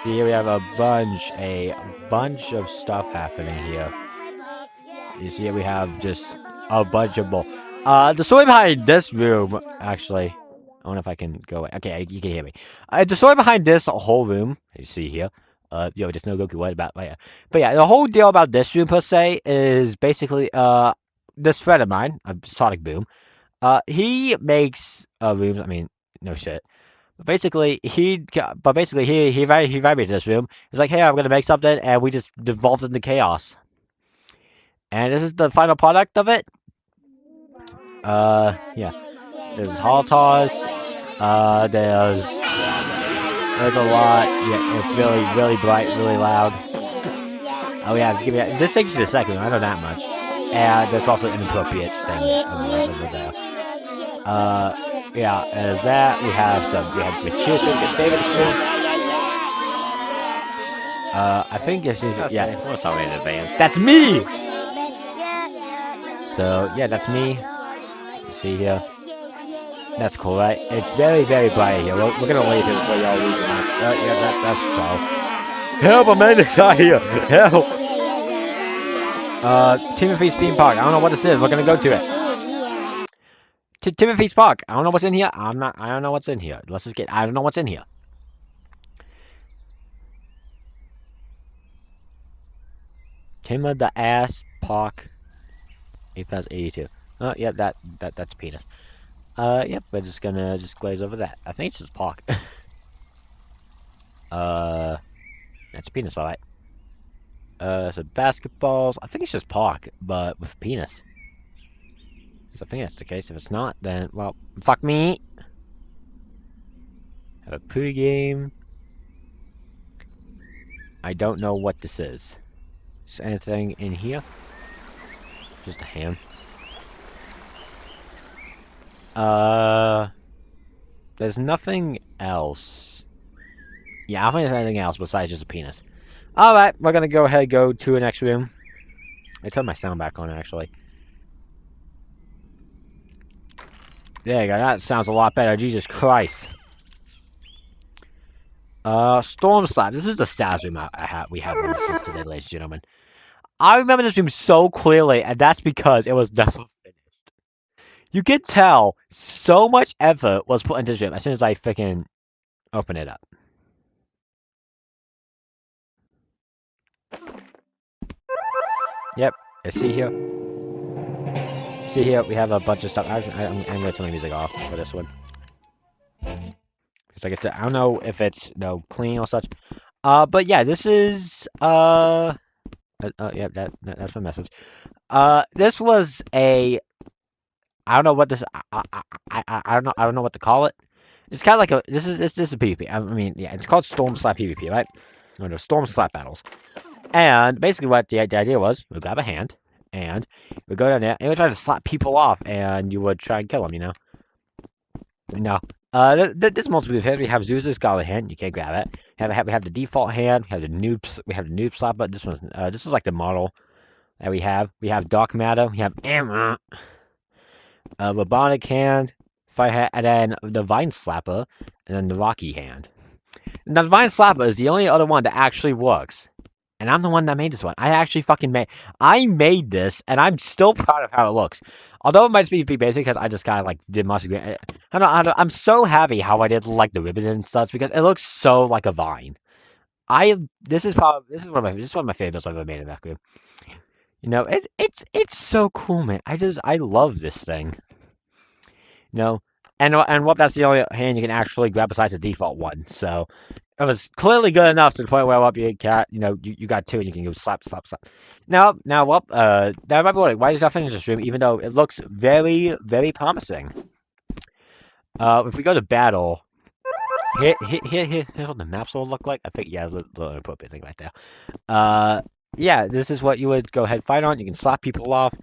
Here we have a bunch of stuff happening here. You see, we have just a bunch of more. The story behind this room, actually, I wonder if I can go away. Okay, you can hear me. The story behind this whole room, you see here. Just no Goku. What about? But yeah, the whole deal about this room per se is basically this friend of mine, Sonic Boom. He makes rooms. I mean, no shit. Basically, he vibrated this room. He's like, hey, I'm gonna make something, and we just devolved into chaos. And this is the final product of it. Yeah. There's Haltars. There's a lot. Yeah, it's really bright, really loud. Oh yeah, this takes you a second. I know that much. And there's also inappropriate things over there. Yeah, as that we have Machia's favorite stream. I think this is What's already in advance? That's me. So yeah, that's me. You see here. That's cool, right? It's very bright here. We're gonna leave it for y'all losing that. Yeah, that's so. Help! I'm out here. Help! Timothy's theme park. I don't know what this is. We're gonna go to it. Timothy's park. I don't know what's in here. I don't know what's in here. Let's just get. I don't know what's in here. Timber the ass park. 8,082. Oh, yeah, that's penis. Yep, we're just gonna glaze over that. I think it's just park. That's penis, alright. So basketballs. I think it's just park, but with penis. So I think that's the case. If it's not, then, well, fuck me. Have a pregame. I don't know what this is. Is there anything in here? Just a ham. There's nothing else. Yeah, I don't think there's anything else besides just a penis. Alright, we're gonna go ahead and go to the next room. I turned my sound back on, actually. There you go, that sounds a lot better, Jesus Christ. Storm Slap. This is the stars room we have on this list today, ladies and gentlemen. I remember this room so clearly, and that's because it was never finished. You can tell so much effort was put into this room as soon as I freaking open it up. Yep, see here. See here, we have a bunch of stuff. I'm gonna turn my music off for this one. It's like I don't know if it's clean or such. But yeah, this is yeah, that's my message. This was a. I don't know what this. I don't know what to call it. It's kind of like a. This is a PvP. I mean, yeah, it's called Storm Slap PvP, right? No, Storm Slap battles. And basically, what the idea was, we grab a hand, and we go down there, and we try to slap people off, and you would try and kill them. This multiple hand. We have Zeus's Scarlet hand. You can't grab it. We have the default hand. We have the noob slap. But this is like the model that we have. We have Dark Matter. We have Robotic hand, Fire hand, and then the Vine Slapper, and then the Rocky hand. Now the Vine Slapper is the only other one that actually works. And I'm the one that made this one. I made this, and I'm still proud of how it looks. Although it might be basic, because I just kind of, like, did most of it. I'm so happy how I did, like, the ribbon and stuff, because it looks so like a vine. This is one of my favorites I've ever made in that group. It's so cool, man. I love this thing. And what that's the only hand you can actually grab besides the default one, so... It was clearly good enough to the point where you got, you got two and you can go slap. Now, that might be why did I finish the stream, even though it looks very, very promising. If we go to battle, here's what the maps will look like. I think, yeah, there's a little inappropriate thing right there. Yeah, this is what you would go ahead and fight on. You can slap people off.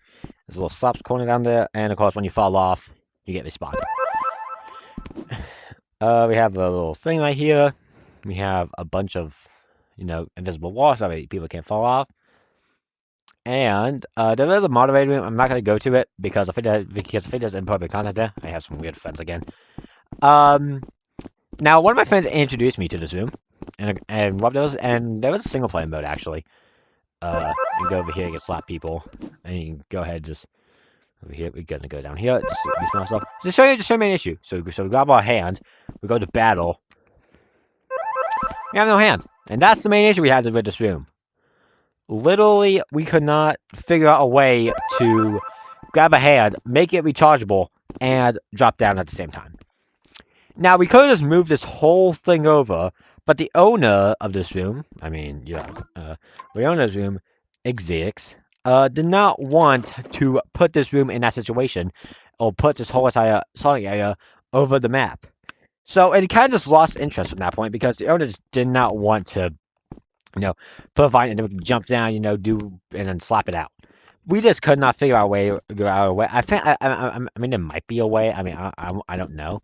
There's a little slaps corner down there, and of course, when you fall off, you get respawned. We have a little thing right here. We have a bunch of, invisible walls so that people can't fall off. And there is a moderator room. I'm not going to go to it because if there's inappropriate content there, I have some weird friends again. Now, one of my friends introduced me to this room. And what there was a single player mode actually. You go over here, you can slap people, and you can go ahead just over here. We're gonna go down here, just do small stuff. Just show you main issue. So we grab our hand, we go to battle. We have no hand, and that's the main issue we had with this room. Literally, we could not figure out a way to grab a hand, make it rechargeable, and drop down at the same time. Now, we could have just moved this whole thing over, but the owner of this room, the owner's room, Exix, did not want to put this room in that situation, or put this whole entire Sonic area over the map. So it kind of just lost interest from that point, because the owner just did not want to, put a vine and then we can jump down, and then slap it out. We just could not figure out a way. I think, I mean, there might be a way. I mean, I don't know.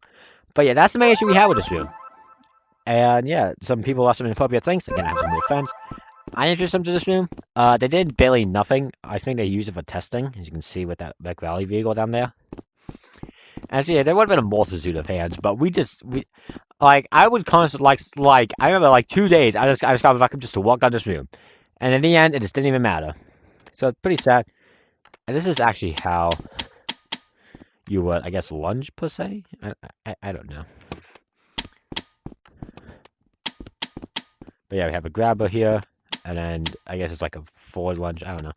But yeah, that's the main issue we have with this room. And yeah, some people lost some inappropriate things. Again, I have some new friends. I introduced them to this room. They did barely nothing. I think they used it for testing, as you can see with that Beck Valley vehicle down there. And so yeah, there would have been a multitude of hands, but I would constantly, I remember 2 days, I just got back up just to walk out this room. And in the end, it just didn't even matter. So it's pretty sad. And this is actually how you would, I guess, lunge, per se? I don't know. But yeah, we have a grabber here. And then, I guess it's like a forward lunge, I don't know.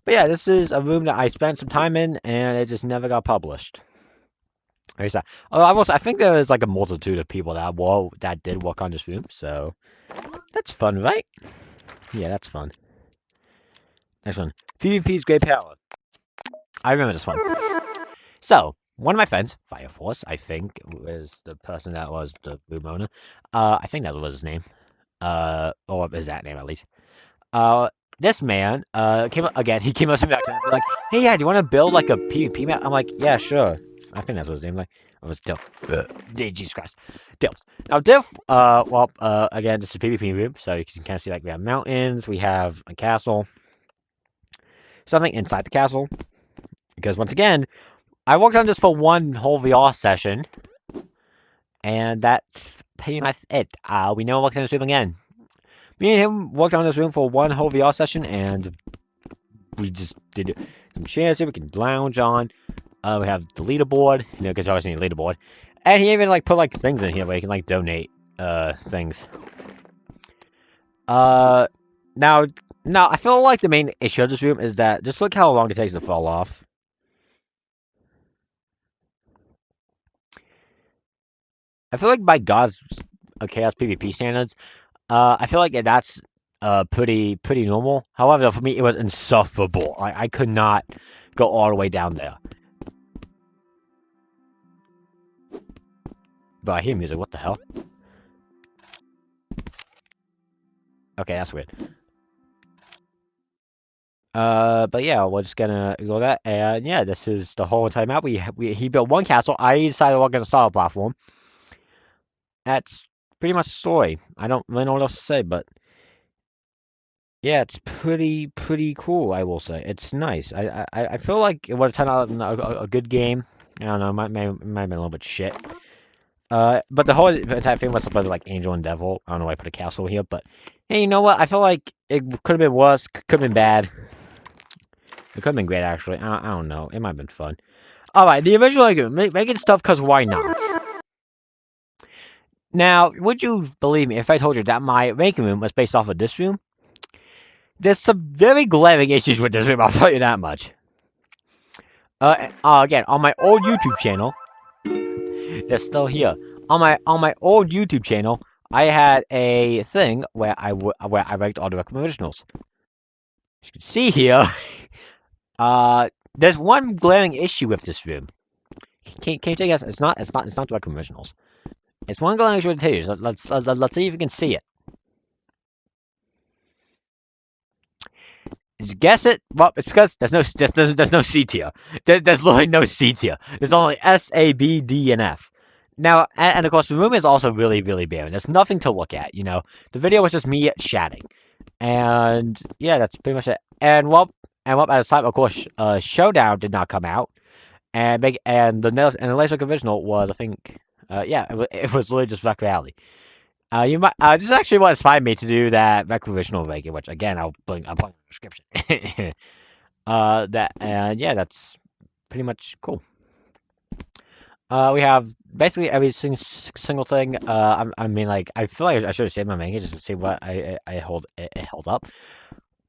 But yeah, this is a room that I spent some time in, and it just never got published. Very sad. I think there is like a multitude of people that did work on this room, so that's fun, right? Yeah, that's fun. Next one. PvP's Great Power. I remember this one. So, one of my friends, Fire Force, I think, was the person that was the room owner. I think that was his name. Or is that name at least. This man, came up to me back and like, hey, yeah, do you want to build like a PvP map? I'm like, yeah, sure. I think that's what his name was. It was Dilf. Jesus Christ. Dilf. Now, Dilf, again, this is a PvP room, so you can kind of see, we have mountains, we have a castle, something inside the castle, because once again, I worked on this for one whole VR session, and that's pretty much it. We never worked on this room again. Me and him worked on this room for one whole VR session, and we just did some chairs here we can lounge on. We have the leaderboard, because you always need a leaderboard. And he even, put, things in here where you can, donate, things. Now, I feel like the main issue of this room is that, just look how long it takes to fall off. I feel like by God's Chaos PvP standards, I feel like that's, pretty normal. However, for me, it was insufferable. I could not go all the way down there. But I hear music, what the hell? Okay, that's weird. But yeah, we're just gonna ignore that, and yeah, this is the whole entire map. He built one castle, I decided we're gonna start a platform. That's pretty much the story. I don't really know what else to say, but yeah, it's pretty cool, I will say. It's nice. I feel like it would have turned out a good game. I don't know, it might have been a little bit shit. But the whole entire thing was supposed to be like Angel and Devil. I don't know why I put a castle here, but hey, you know what? I feel like it could have been worse, could have been bad. It could have been great, actually. I don't know. It might have been fun. Alright, the original game, making stuff because why not? Now, would you believe me if I told you that my making room was based off of this room? There's some very glaring issues with this room, I'll tell you that much. Again, on my old YouTube channel, they're still here. On my old YouTube channel, I had a thing where I ranked all the originals. As you can see here, there's one glaring issue with this room. Can you take a guess? It's not the originals. It's one glaring issue with the titties. Let's see if you can see it. Did you guess it? Well, it's because there's no C tier. There's literally no C tier. There's only S, A, B, D, and F. Now, and of course, the room is also really barren. There's nothing to look at, The video was just me chatting. And, yeah, that's pretty much it. And, well, at the time, of course, Showdown did not come out. And the Lasertag original was, I think, it was literally just Beck Valley. You might. This is actually what inspired me to do that recreational Reagan, which again I'll put in the description. Yeah, that's pretty much cool. We have basically every single thing. I mean, like, I feel like I should have saved my manga just to see what it held up.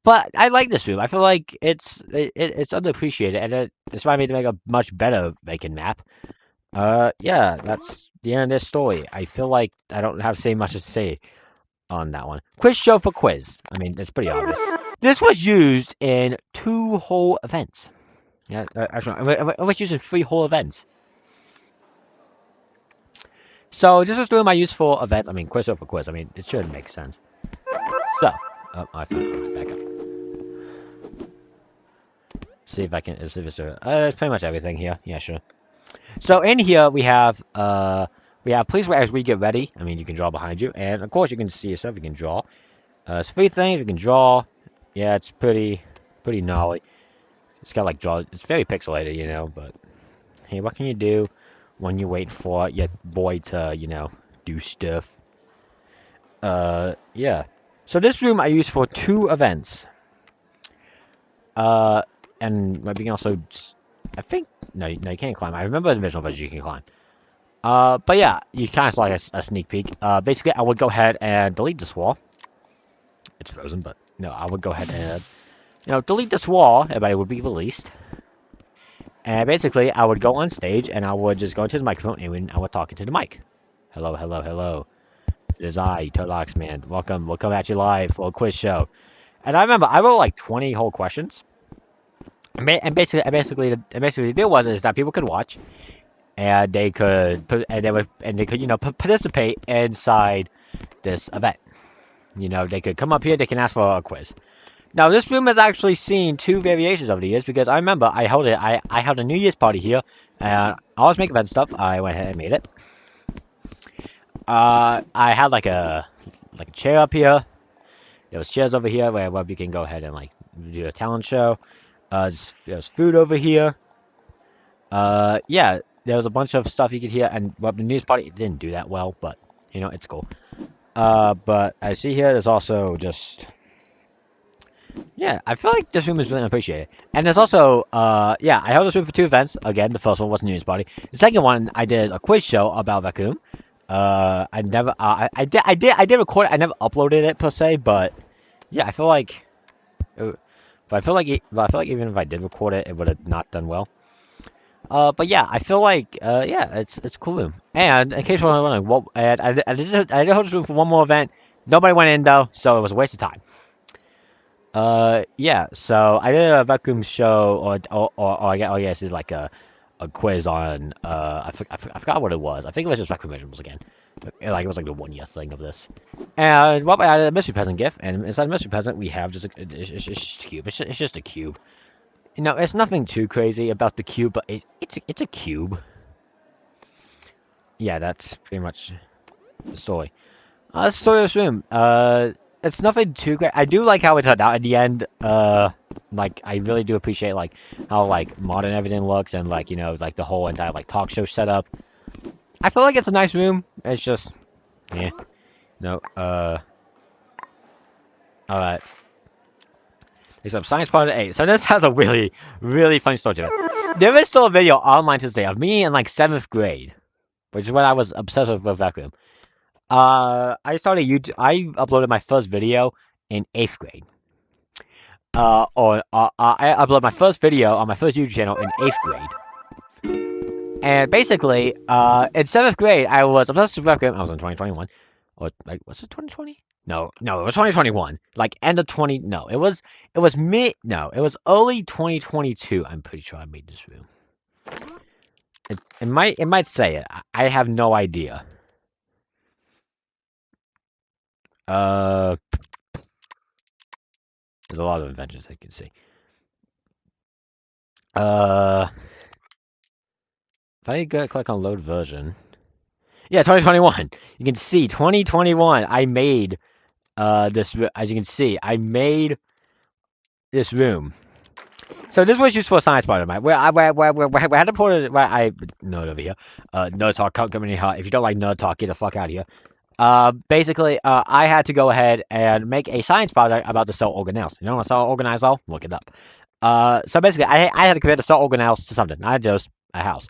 But I like this room. I feel like it's underappreciated, and it inspired me to make a much better Vacant map. Yeah, that's the end of this story. I feel like I don't have to say much to say on that one. Quiz show for quiz. I mean, it's pretty obvious. This was used in 2 whole events. Yeah, actually, it was used in 3 whole events. So this is doing my useful event. I mean, quiz over quiz. I mean, it should make sense. So, I found back up. See if I can. It's pretty much everything here. Yeah, sure. So in here we have please wait as we get ready. I mean, you can draw behind you, and of course you can see yourself. You can draw. It's 3 things you can draw. Yeah, it's pretty gnarly. It's got like draw. It's very pixelated, you know. But hey, what can you do when you wait for your boy to, you know, do stuff? Yeah. So this room I use for 2 events. And we can also, I think, no, you can't climb. I remember the original version you can climb. But yeah, you kind of saw like a sneak peek. Basically, I would go ahead and delete this wall. It's frozen, but no, I would go ahead and, you know, delete this wall. Everybody would be released. And basically, I would go on stage, and I would just go into the microphone, and I would talk into the mic. Hello, hello, hello. It is I, Turtleox Man. Welcome at you live for a quiz show. And I remember, I wrote like 20 whole questions. And basically, the deal is that people could watch, and they could you know, participate inside this event. You know, they could come up here, they can ask for a quiz. Now, this room has actually seen 2 variations over the years, because I remember I held a New Year's party here, and I was making event stuff. I went ahead and made it. I had like a chair up here. There was chairs over here where you can go ahead and like do a talent show. There's food over here. Yeah, there was a bunch of stuff you could hear, and the New Year's party, it didn't do that well, but you know, it's cool. But I see here there's also just, yeah, I feel like this room is really appreciated. And there's also, yeah, I held this room for 2 events. Again, the first one was New Year's party. The second one, I did a quiz show about Vacuum. I never, I did record it. I never uploaded it per se, but yeah, I feel like, even if I did record it, it would have not done well. But yeah, I feel like, yeah, it's a cool room. And in case you're wondering, well, I did hold this room for 1 more event. Nobody went in though, so it was a waste of time. Yeah, so I did a Vacuum show, or I guess it's like a quiz on, I forgot what it was. I think it was just Vacuum Measurables again. It was like the 1 year thing of this. And, well, I added a mystery present gift, and inside the mystery present, we have just it's just a cube. It's just a cube. You know, it's nothing too crazy about the cube, but it's a cube. Yeah, that's pretty much the story. The story of this room. It's nothing too great. I do like how it turned out at the end. Like, I really do appreciate, like, how, like, modern everything looks, and, like, you know, like, the whole entire, like, talk show setup. I feel like it's a nice room. It's just, yeah. No, alright. Except Science Part 8. So this has a really, really funny story to it. There is still a video online to this day of me in, like, 7th grade. Which is when I was obsessed with Vacuum. I started YouTube. I uploaded my first video in 8th grade. I uploaded my first video on my first YouTube channel in 8th grade. And basically, in 7th grade, I was obsessed with Vacuum. I was in 2021. Or, like, was it 2020? No, it was 2021. Like, end of 20... No, it was early 2022. I'm pretty sure I made this room. It might say it. I have no idea. There's a lot of inventions I can see. If I click on load version. Yeah, 2021. You can see 2021. I made this. As you can see, I made this room. So this was used for a science part of mine. Where I had to put it. Where I nerd over here. Nerd talk coming in hot. If you don't like nerd talk, get the fuck out of here. Basically, I had to go ahead and make a science project about the cell organelles. You know what cell organelles are? Look it up. So basically, I had to compare the cell organelles to something, not just a house.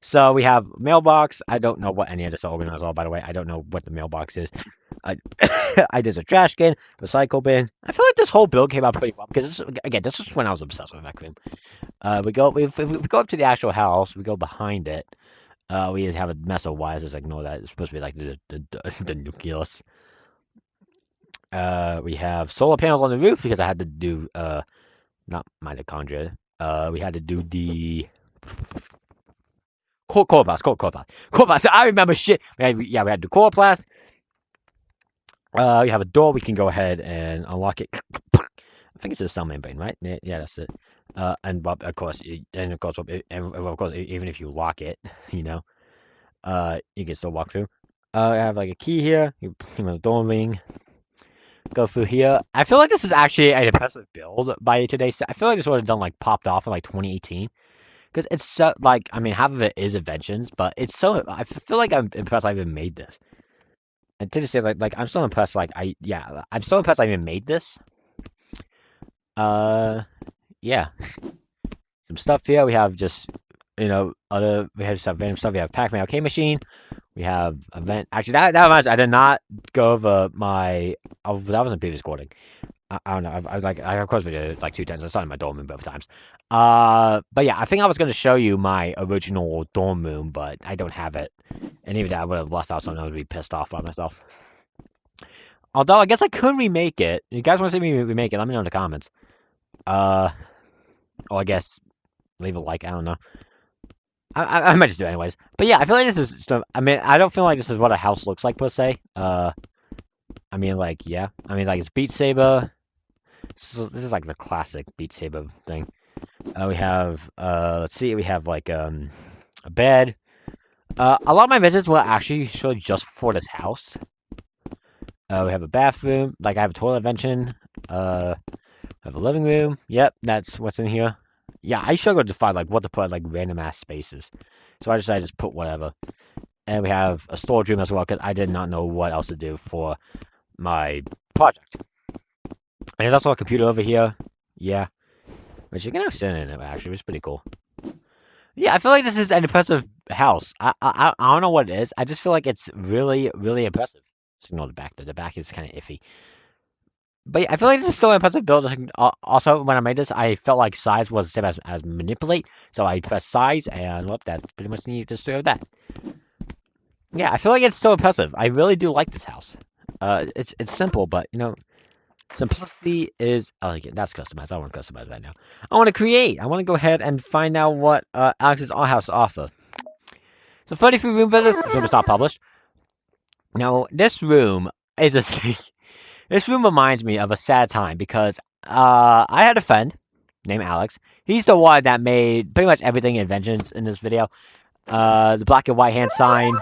So we have mailbox. I don't know what any of the cell organelles are, by the way. I don't know what the mailbox is. I did a trash can, recycle bin. I feel like this whole build came out pretty well because this was when I was obsessed with vacuum. We go up to the actual house. We go behind it. We just have a mess of wires. Just ignore that. It's supposed to be like the nucleus. We have solar panels on the roof because I had to do not mitochondria. We had to do the chloroplast. I remember shit. We had to do chloroplast. We have a door. We can go ahead and unlock it. I think it's a cell membrane, right? Yeah, that's it. And of course, even if you lock it, you know, you can still walk through. I have like a key here. You put the door ring. Go through here. I feel like this is actually an impressive build by today. I feel like this would have done like popped off in like 2018. Because it's so, like, I mean, half of it is inventions, but it's so, I feel like I'm impressed I even made this. And to this day, like, I'm still impressed, like, I'm still impressed I even made this. Yeah. Some stuff here, we have just, you know, we have some random stuff, we have Pac-Man arcade machine, we have event, actually, that reminds me, I did not go over my, that was in previous recording. I don't know. I of course we did it like 2 times. I saw it in my dorm room both times. But yeah, I think I was gonna show you my original dorm room, but I don't have it. And even that I would have lost out, so I would be pissed off by myself. Although I guess I could remake it. If you guys want to see me remake it, let me know in the comments. Or I guess leave a like. I don't know. I might just do it anyways. But yeah, I feel like this is stuff. I mean, I don't feel like this is what a house looks like per se. I mean, like, yeah. I mean, like, it's Beat Saber. This is like the classic Beat Saber thing. We have, let's see, we have like a bed. A lot of my visits were actually just for this house. We have a bathroom. Like, I have a toilet invention. I have a living room. Yep, that's what's in here. Yeah, I struggled to find like what to put like random ass spaces, so I decided to just put whatever. And we have a storage room as well because I did not know what else to do for my project. And there's also a computer over here. Yeah. Which you can have sit in it, actually. It's pretty cool. Yeah, I feel like this is an impressive house. I don't know what it is. I just feel like it's really, really impressive. Just ignore the back. The back is kind of iffy. But yeah, I feel like this is still an impressive build. Also, when I made this, I felt like size was the same as manipulate. So I pressed size, and whoop, that's pretty much the story of that. Yeah, I feel like it's still impressive. I really do like this house. It's simple, but, you know, simplicity is... Oh, that's customized. I want to customize right now. I want to create. I want to go ahead and find out what Alex's house to offer. So 33 room visits. This room is not published. Now, this room is a... This room reminds me of a sad time because I had a friend named Alex. He's the one that made pretty much everything inventions in this video. The black and white hand sign.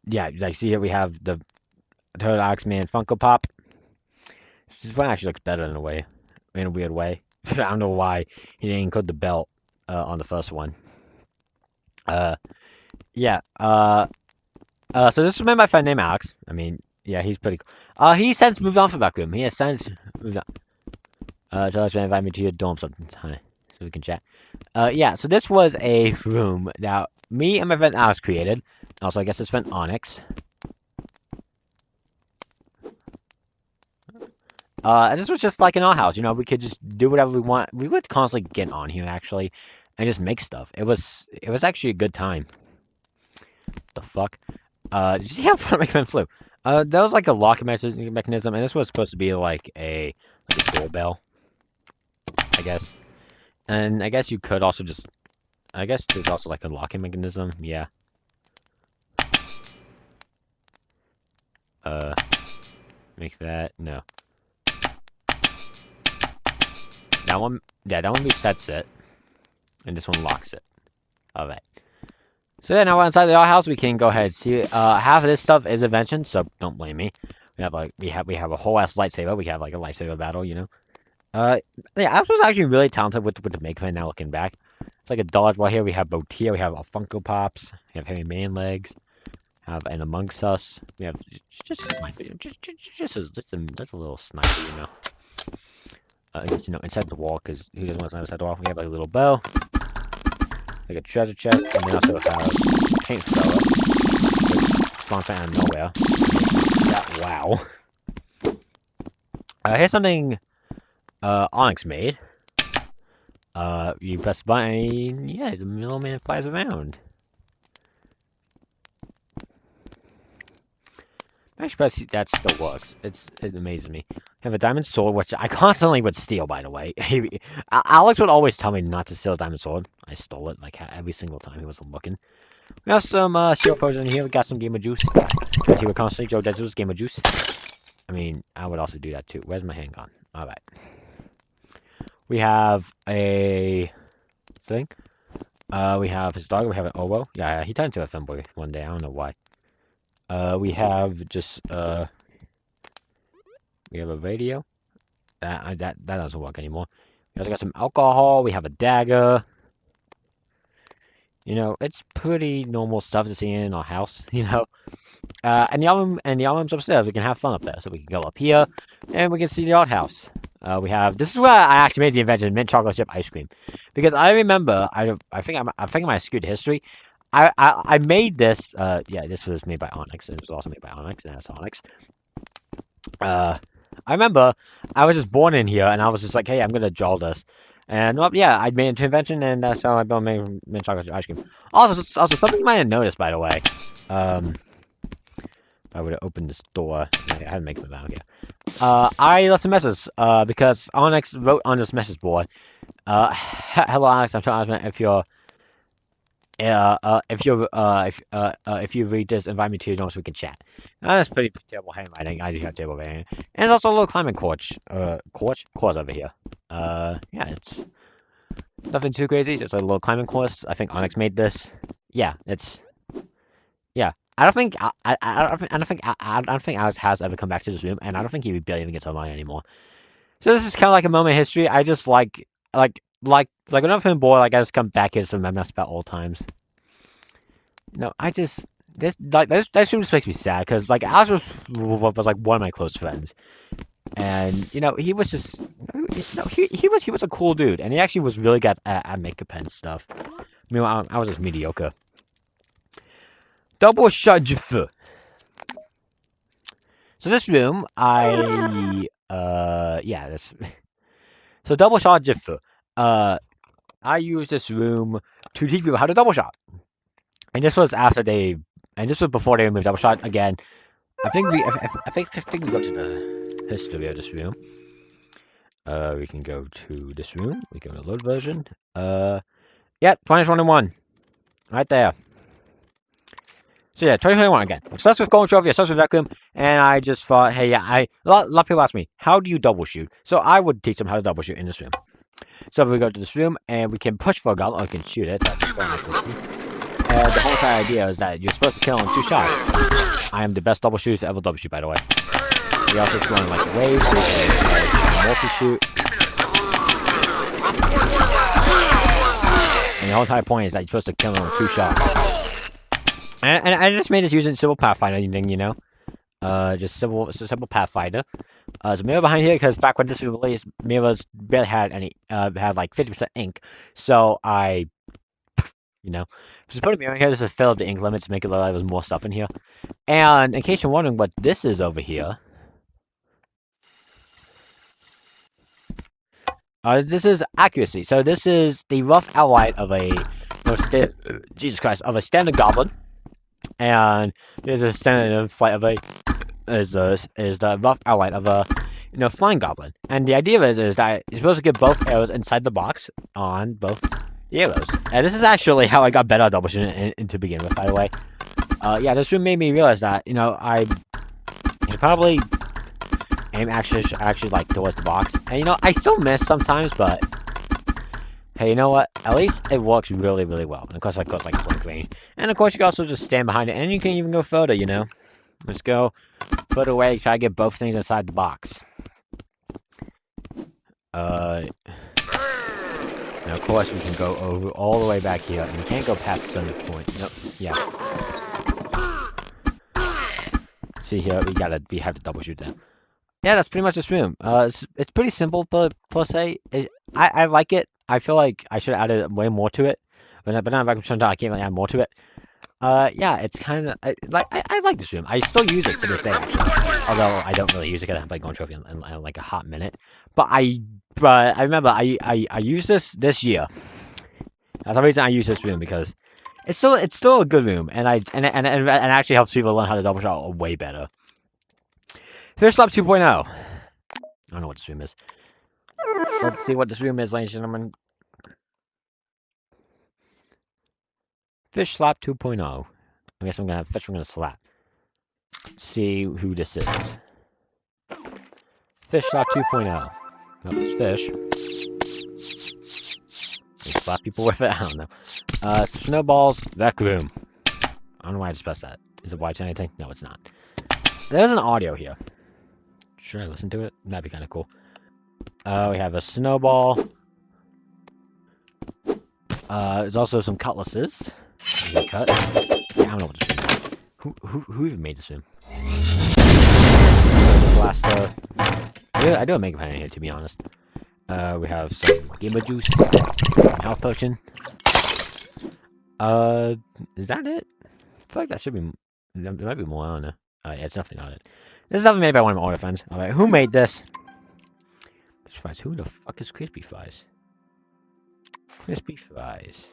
Yeah, like see here we have the Turtle Alex Man Funko Pop. This one actually looks better in a way, in a weird way. I don't know why he didn't include the belt on the first one. Yeah. So this is my friend named Alex. I mean, yeah, he's pretty cool. He since moved on from Back Room. He has since moved on. Tell us to invite me to your dorm sometime so we can chat. Yeah, so this was a room that me and my friend Alex created. Also, I guess his friend Onyx. And this was just like in our house, you know, we could just do whatever we want. We would constantly get on here, actually, and just make stuff. It was actually a good time. The fuck? Did you see how far my friend flew? That was like a locking mechanism, and this was supposed to be like a doorbell, I guess. And I guess you could also just... I guess there's also like a locking mechanism, yeah. Make that... No. That one... Yeah, that one resets it. And this one locks it. Alright. So yeah, now we're inside our house. We can go ahead and see it. Half of this stuff is invention, so don't blame me. We have like... We have a whole ass lightsaber. We have like a lightsaber battle, you know. Yeah, Alex was actually really talented with the makeup now looking back. It's like a dodgeball here. We have Botia. We have our Funko Pops. We have Hairy Man Legs. Have an Amongst Us. We have just a sniper. Just a little sniper, you know. Just, you know, inside the wall, because who doesn't want to snipe inside the wall? We have like a little bow. Like a treasure chest. And we also have paint thrower. Which spawns out of nowhere. Yeah, wow. Here's something Onyx made. You press the button and yeah, the little man flies around. Actually, that still works. It amazes me. I have a diamond sword, which I constantly would steal, by the way. Alex would always tell me not to steal a diamond sword. I stole it, like, every single time he was looking. We have some Seal Potion in here. We got some Gamer Juice. Because he would constantly Joe Dezu's Gamer Juice. I mean, I would also do that, too. Where's my handgun? Alright. We have a thing. We have his dog. We have an Owo. Yeah, he turned into a femboy one day. I don't know why. We have just, we have a radio. That doesn't work anymore. We also got some alcohol. We have a dagger. You know, it's pretty normal stuff to see in our house, you know. And the album's upstairs. We can have fun up there. So we can go up here, and we can see the art house. We have, this is where I actually made the invention, mint chocolate chip ice cream. Because I remember, I think I might skewed history. I made this, yeah, this was made by Onyx. It was also made by Onyx, and that's Onyx. I remember, I was just born in here, and I was just like, hey, I'm gonna draw this. And, well, yeah, I made it into invention, and that's how I built mint chocolate chip ice cream. Also, something you might have noticed, by the way. I would have opened this door. I had to make them out here. I left some messages, because Onyx wrote on this message board. Hello, Onyx, I'm trying to if you're... if you read this, invite me to your notes so we can chat. That's pretty terrible handwriting. I do have terrible handwriting. And there's also a little climbing quartz over here. Yeah, it's nothing too crazy. Just a little climbing course. I think Onyx made this. Yeah, it's yeah. I don't think Alex has ever come back to this room, and I don't think he barely even gets online anymore. So this is kind of like a moment in history. I just like enough him boy, like I just come back here to reminisce about old times. No, I just this room just makes me sad because like Alex was like one of my close friends, and you know he was just he was a cool dude, and he actually was really good at makeup and stuff. I mean, I was just mediocre. Double shot Jifu. So this room, yeah, this. So double shot Jifu. I use this room to teach people how to double shot. And this was after this was before they removed double shot again. I think we go to the history of this room. We can go to this room. We go to load version. Yep, 2021. Right there. So yeah, 2021 again. It starts with Golden Trophy, it starts with Vacuum, and I just thought, hey, yeah, a lot of people ask me, how do you double shoot? So I would teach them how to double shoot in this room. So we go to this room, and we can push for a gun, or we can shoot it. That's and the whole entire idea is that you're supposed to kill in 2 shots. I am the best double shooter to ever double shoot, by the way. We also explore like the waves, so we can multi-shoot. And the whole entire point is that you're supposed to kill them in 2 shots. And I just made this using Simple Pathfinder thing, you know? Just simple Pathfinder. There's a mirror behind here, because back when this was released, mirrors barely had any, had like 50% ink. So I, you know, just put a mirror in here, just to fill up the ink limit to make it look like there's more stuff in here. And in case you're wondering what this is over here, this is accuracy. So this is the rough outline of a, Jesus Christ, of a standard goblin. And there's a standard flight of a is the rough outline of a flying goblin. And the idea is that you're supposed to get both arrows inside the box on both the arrows. And this is actually how I got better at double shooting to begin with, by the way. Yeah, this room made me realize that I should probably aim actually like towards the box. And I still miss sometimes, but hey, you know what? At least it works really, really well. And of course, like point range. And of course, you can also just stand behind it, and you can even go further. Let's go further away. Try to get both things inside the box. Now, of course, we can go over all the way back here, and we can't go past a certain point. Nope. Yeah. See here, we have to double shoot that. Yeah, that's pretty much this room. It's pretty simple per se. I like it. I feel like I should have added way more to it, but now if I can I can't really add more to it. Yeah, it's kind of I like this room. I still use it to this day, actually. Although I don't really use it because I haven't played Golden Trophy in like a hot minute. But I remember I used this year. That's the reason I use this room, because it's still a good room, and it actually helps people learn how to double shot way better. Fish Lab 2.0. I don't know what this room is. Let's see what this room is, ladies and gentlemen. Fish Slap 2.0. I guess I'm gonna slap. See who this is. Fish Slap 2.0. Nope, it's fish. They slap people with it? I don't know. Snowballs, Rec Room. I don't know why I just pressed that. Is it white anything? No, it's not. There's an audio here. Should I listen to it? That'd be kind of cool. We have a snowball. There's also some cutlasses. Cut. Yeah, I don't know what this room is. Who even made this room? Blaster. I do a Mega Pen in here, to be honest. We have some Gamer Juice. Health Potion. Is that it? I feel like that should be... There might be more, I don't know. Yeah, it's definitely not it. This is definitely made by one of my older friends. Alright, who made this? Crispy Fries. Who the fuck is Crispy Fries? Crispy Fries.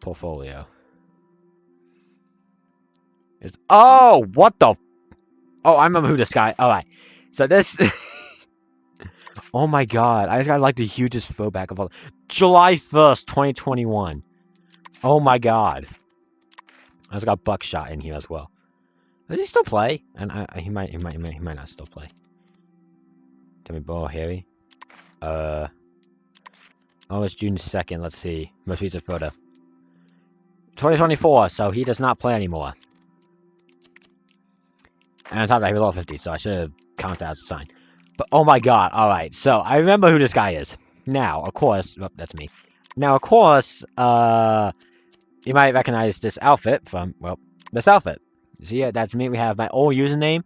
Portfolio. Oh, what the... Oh, I remember who this guy... Alright. So this... Oh my god. I just got like the hugest throwback of all... July 1st, 2021. Oh my god. I just got Buckshot in here as well. Does he still play? And he might not still play. Tell me, Bo Harry. Oh, it's June 2nd. Let's see. Most recent photo. 2024, so he does not play anymore. And on top of that, he was level 50, so I should have counted that as a sign. But, oh my god, alright. So, I remember who this guy is. Now, of course... Oh, that's me. Now, of course, you might recognize this outfit from, well, this outfit. See, that's me. We have my old username,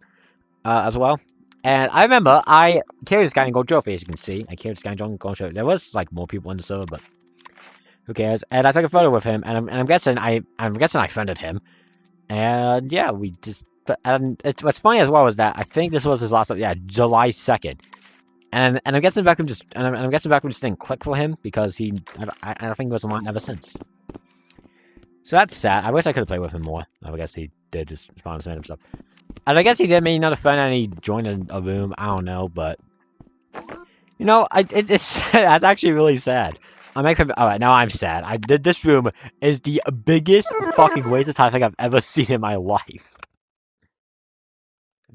as well. And I remember I carried this guy in Gold Trophy, as you can see. I carried this guy in Gold Trophy. There was, like, more people in the server, but who cares? And I took a photo with him, and I'm guessing I friended him. And, yeah, we just... what's funny as well is that I think this was his last... Yeah, July 2nd. And I'm guessing Beckham just... And I'm guessing Beckham just didn't click for him, because he... I don't think he was online ever since. So that's sad. I wish I could have played with him more. I guess he did just spawn and stuff. And I guess he did make another friend and he joined a room. I don't know, but... You know, it's that's actually really sad. Alright, now I'm sad. This room is the biggest fucking waste of time I think I've ever seen in my life.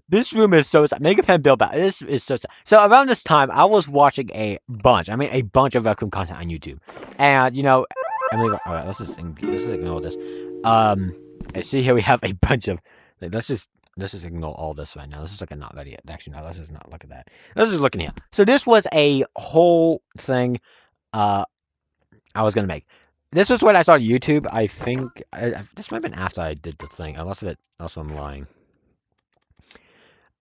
This room is so sad. Mega Pen build back. This is so sad. So around this time, I was watching a bunch of Rec Room content on YouTube. And, you know... Alright, let's just ignore this. I see here we have a bunch of... Like, let's just ignore all this right now. This is like a not ready yet. Actually, no, let's just not look at that. Let's just look in here. So this was a whole thing I was going to make. This was when I started YouTube. I think... this might have been after I did the thing. Unless I'm lying.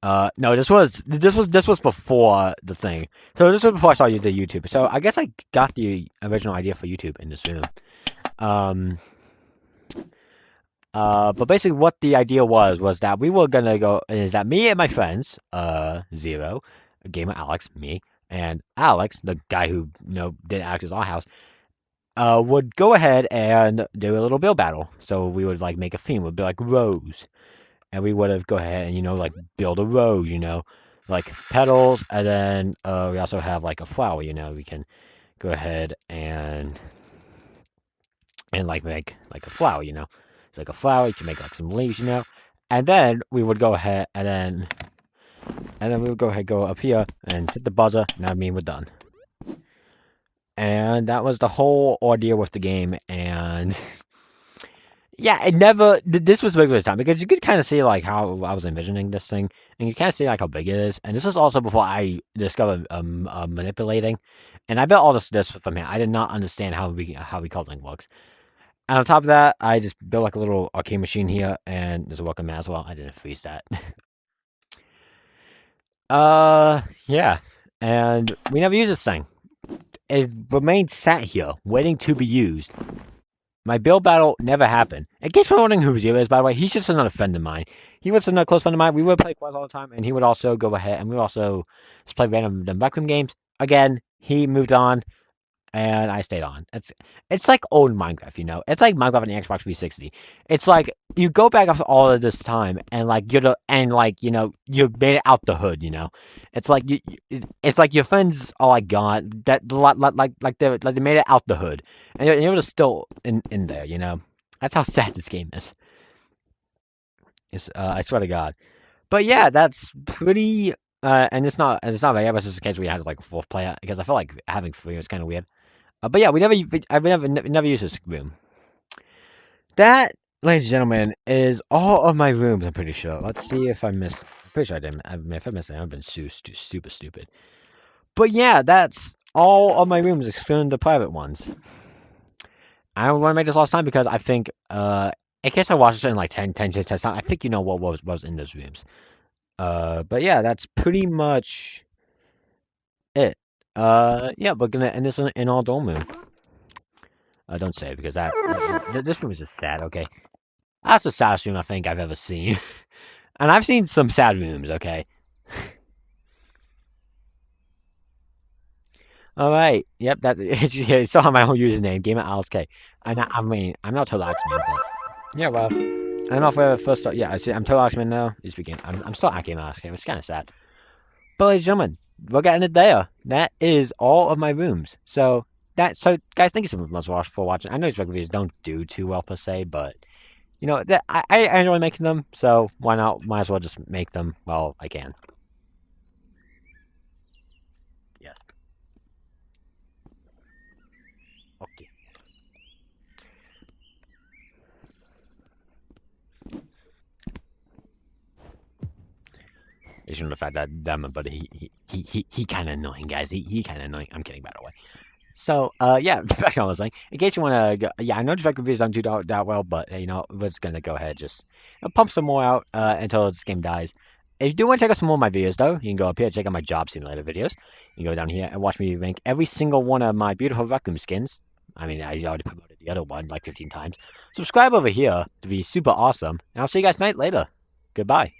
No, this was before the thing. So this was before I started the YouTube. So I guess I got the original idea for YouTube in this room. But basically what the idea was that we were gonna go, is that me and my friends, Zero, Gamer Alex, me, and Alex, the guy who, you know, did Alex's Our House, would go ahead and do a little build battle. So we would, like, make a theme. It would be like Rose. And we would have go ahead and, you know, like, build a rose, you know, like petals, and then we also have, like, a flower, you know, we can go ahead and like, make, like, a flower, you know, like a flower, you can make, like, some leaves, you know, and then we would go ahead and we would go up here and hit the buzzer, and I mean, we're done. And that was the whole ordeal with the game, and... yeah, it never. This was big this time because you could kind of see like how I was envisioning this thing, and you kind of see like how big it is. And this was also before I discovered manipulating, and I built all this from here. I did not understand how recoloring works. And on top of that, I just built like a little arcade machine here, and there's a welcome mat as well. I didn't freeze that. Yeah, and we never use this thing. It remained sat here, waiting to be used. My build battle never happened. In case you're wondering who Zero is, by the way, he's just another friend of mine. He was another close friend of mine. We would play Quest all the time, and he would also go ahead, and we would also just play random Rec Room games. Again, he moved on, and I stayed on. It's like old Minecraft, you know? It's like Minecraft on the Xbox 360. It's like, you go back after all of this time, and like, you made it out the hood, you know? It's like, it's like your friends are like gone, they made it out the hood. And you're just still in there, you know? That's how sad this game is. I swear to God. But yeah, that's pretty, and it's not like ever since the case where we had like a fourth player, because I felt like having three was kind of weird. But yeah, I've never used this room. That, ladies and gentlemen, is all of my rooms, I'm pretty sure. Let's see if I missed. I'm pretty sure I didn't. If I missed it, I've been super stupid. But yeah, that's all of my rooms, excluding the private ones. I don't want to make this last time because I think, in case I watched it in like 10 times, I think you know what was in those rooms. But yeah, that's pretty much it. Yeah, we're gonna end this in our dorm room. Don't say it because this room is just sad, okay? That's the saddest room I think I've ever seen. And I've seen some sad rooms, okay? Alright, yep, it's still on my own username, GamerAlexK. I mean, I'm not Total Axeman, but... Yeah, well, I don't know if I ever first start... Yeah, I see, I'm Total Axeman now. I'm still at GamerAlexK, it's kind of sad. But ladies and gentlemen, we're getting it there. That is all of my rooms. So guys, thank you so much for watching. I know these videos don't do too well per se, but you know, I enjoy making them, so why not? Might as well just make them while I can. Yes. Okay. It's the fact that my buddy, he kind of annoying, guys. He kind of annoying. I'm kidding, by the way. So, yeah, back to what I was saying. In case you want to, yeah, I know direct reviews don't do that well, but, you know, we're just going to go ahead just pump some more out until this game dies. If you do want to check out some more of my videos, though, you can go up here and check out my Job Simulator videos. You can go down here and watch me rank every single one of my beautiful Rec Room skins. I mean, I already promoted the other one like 15 times. Subscribe over here to be super awesome, and I'll see you guys tonight later. Goodbye.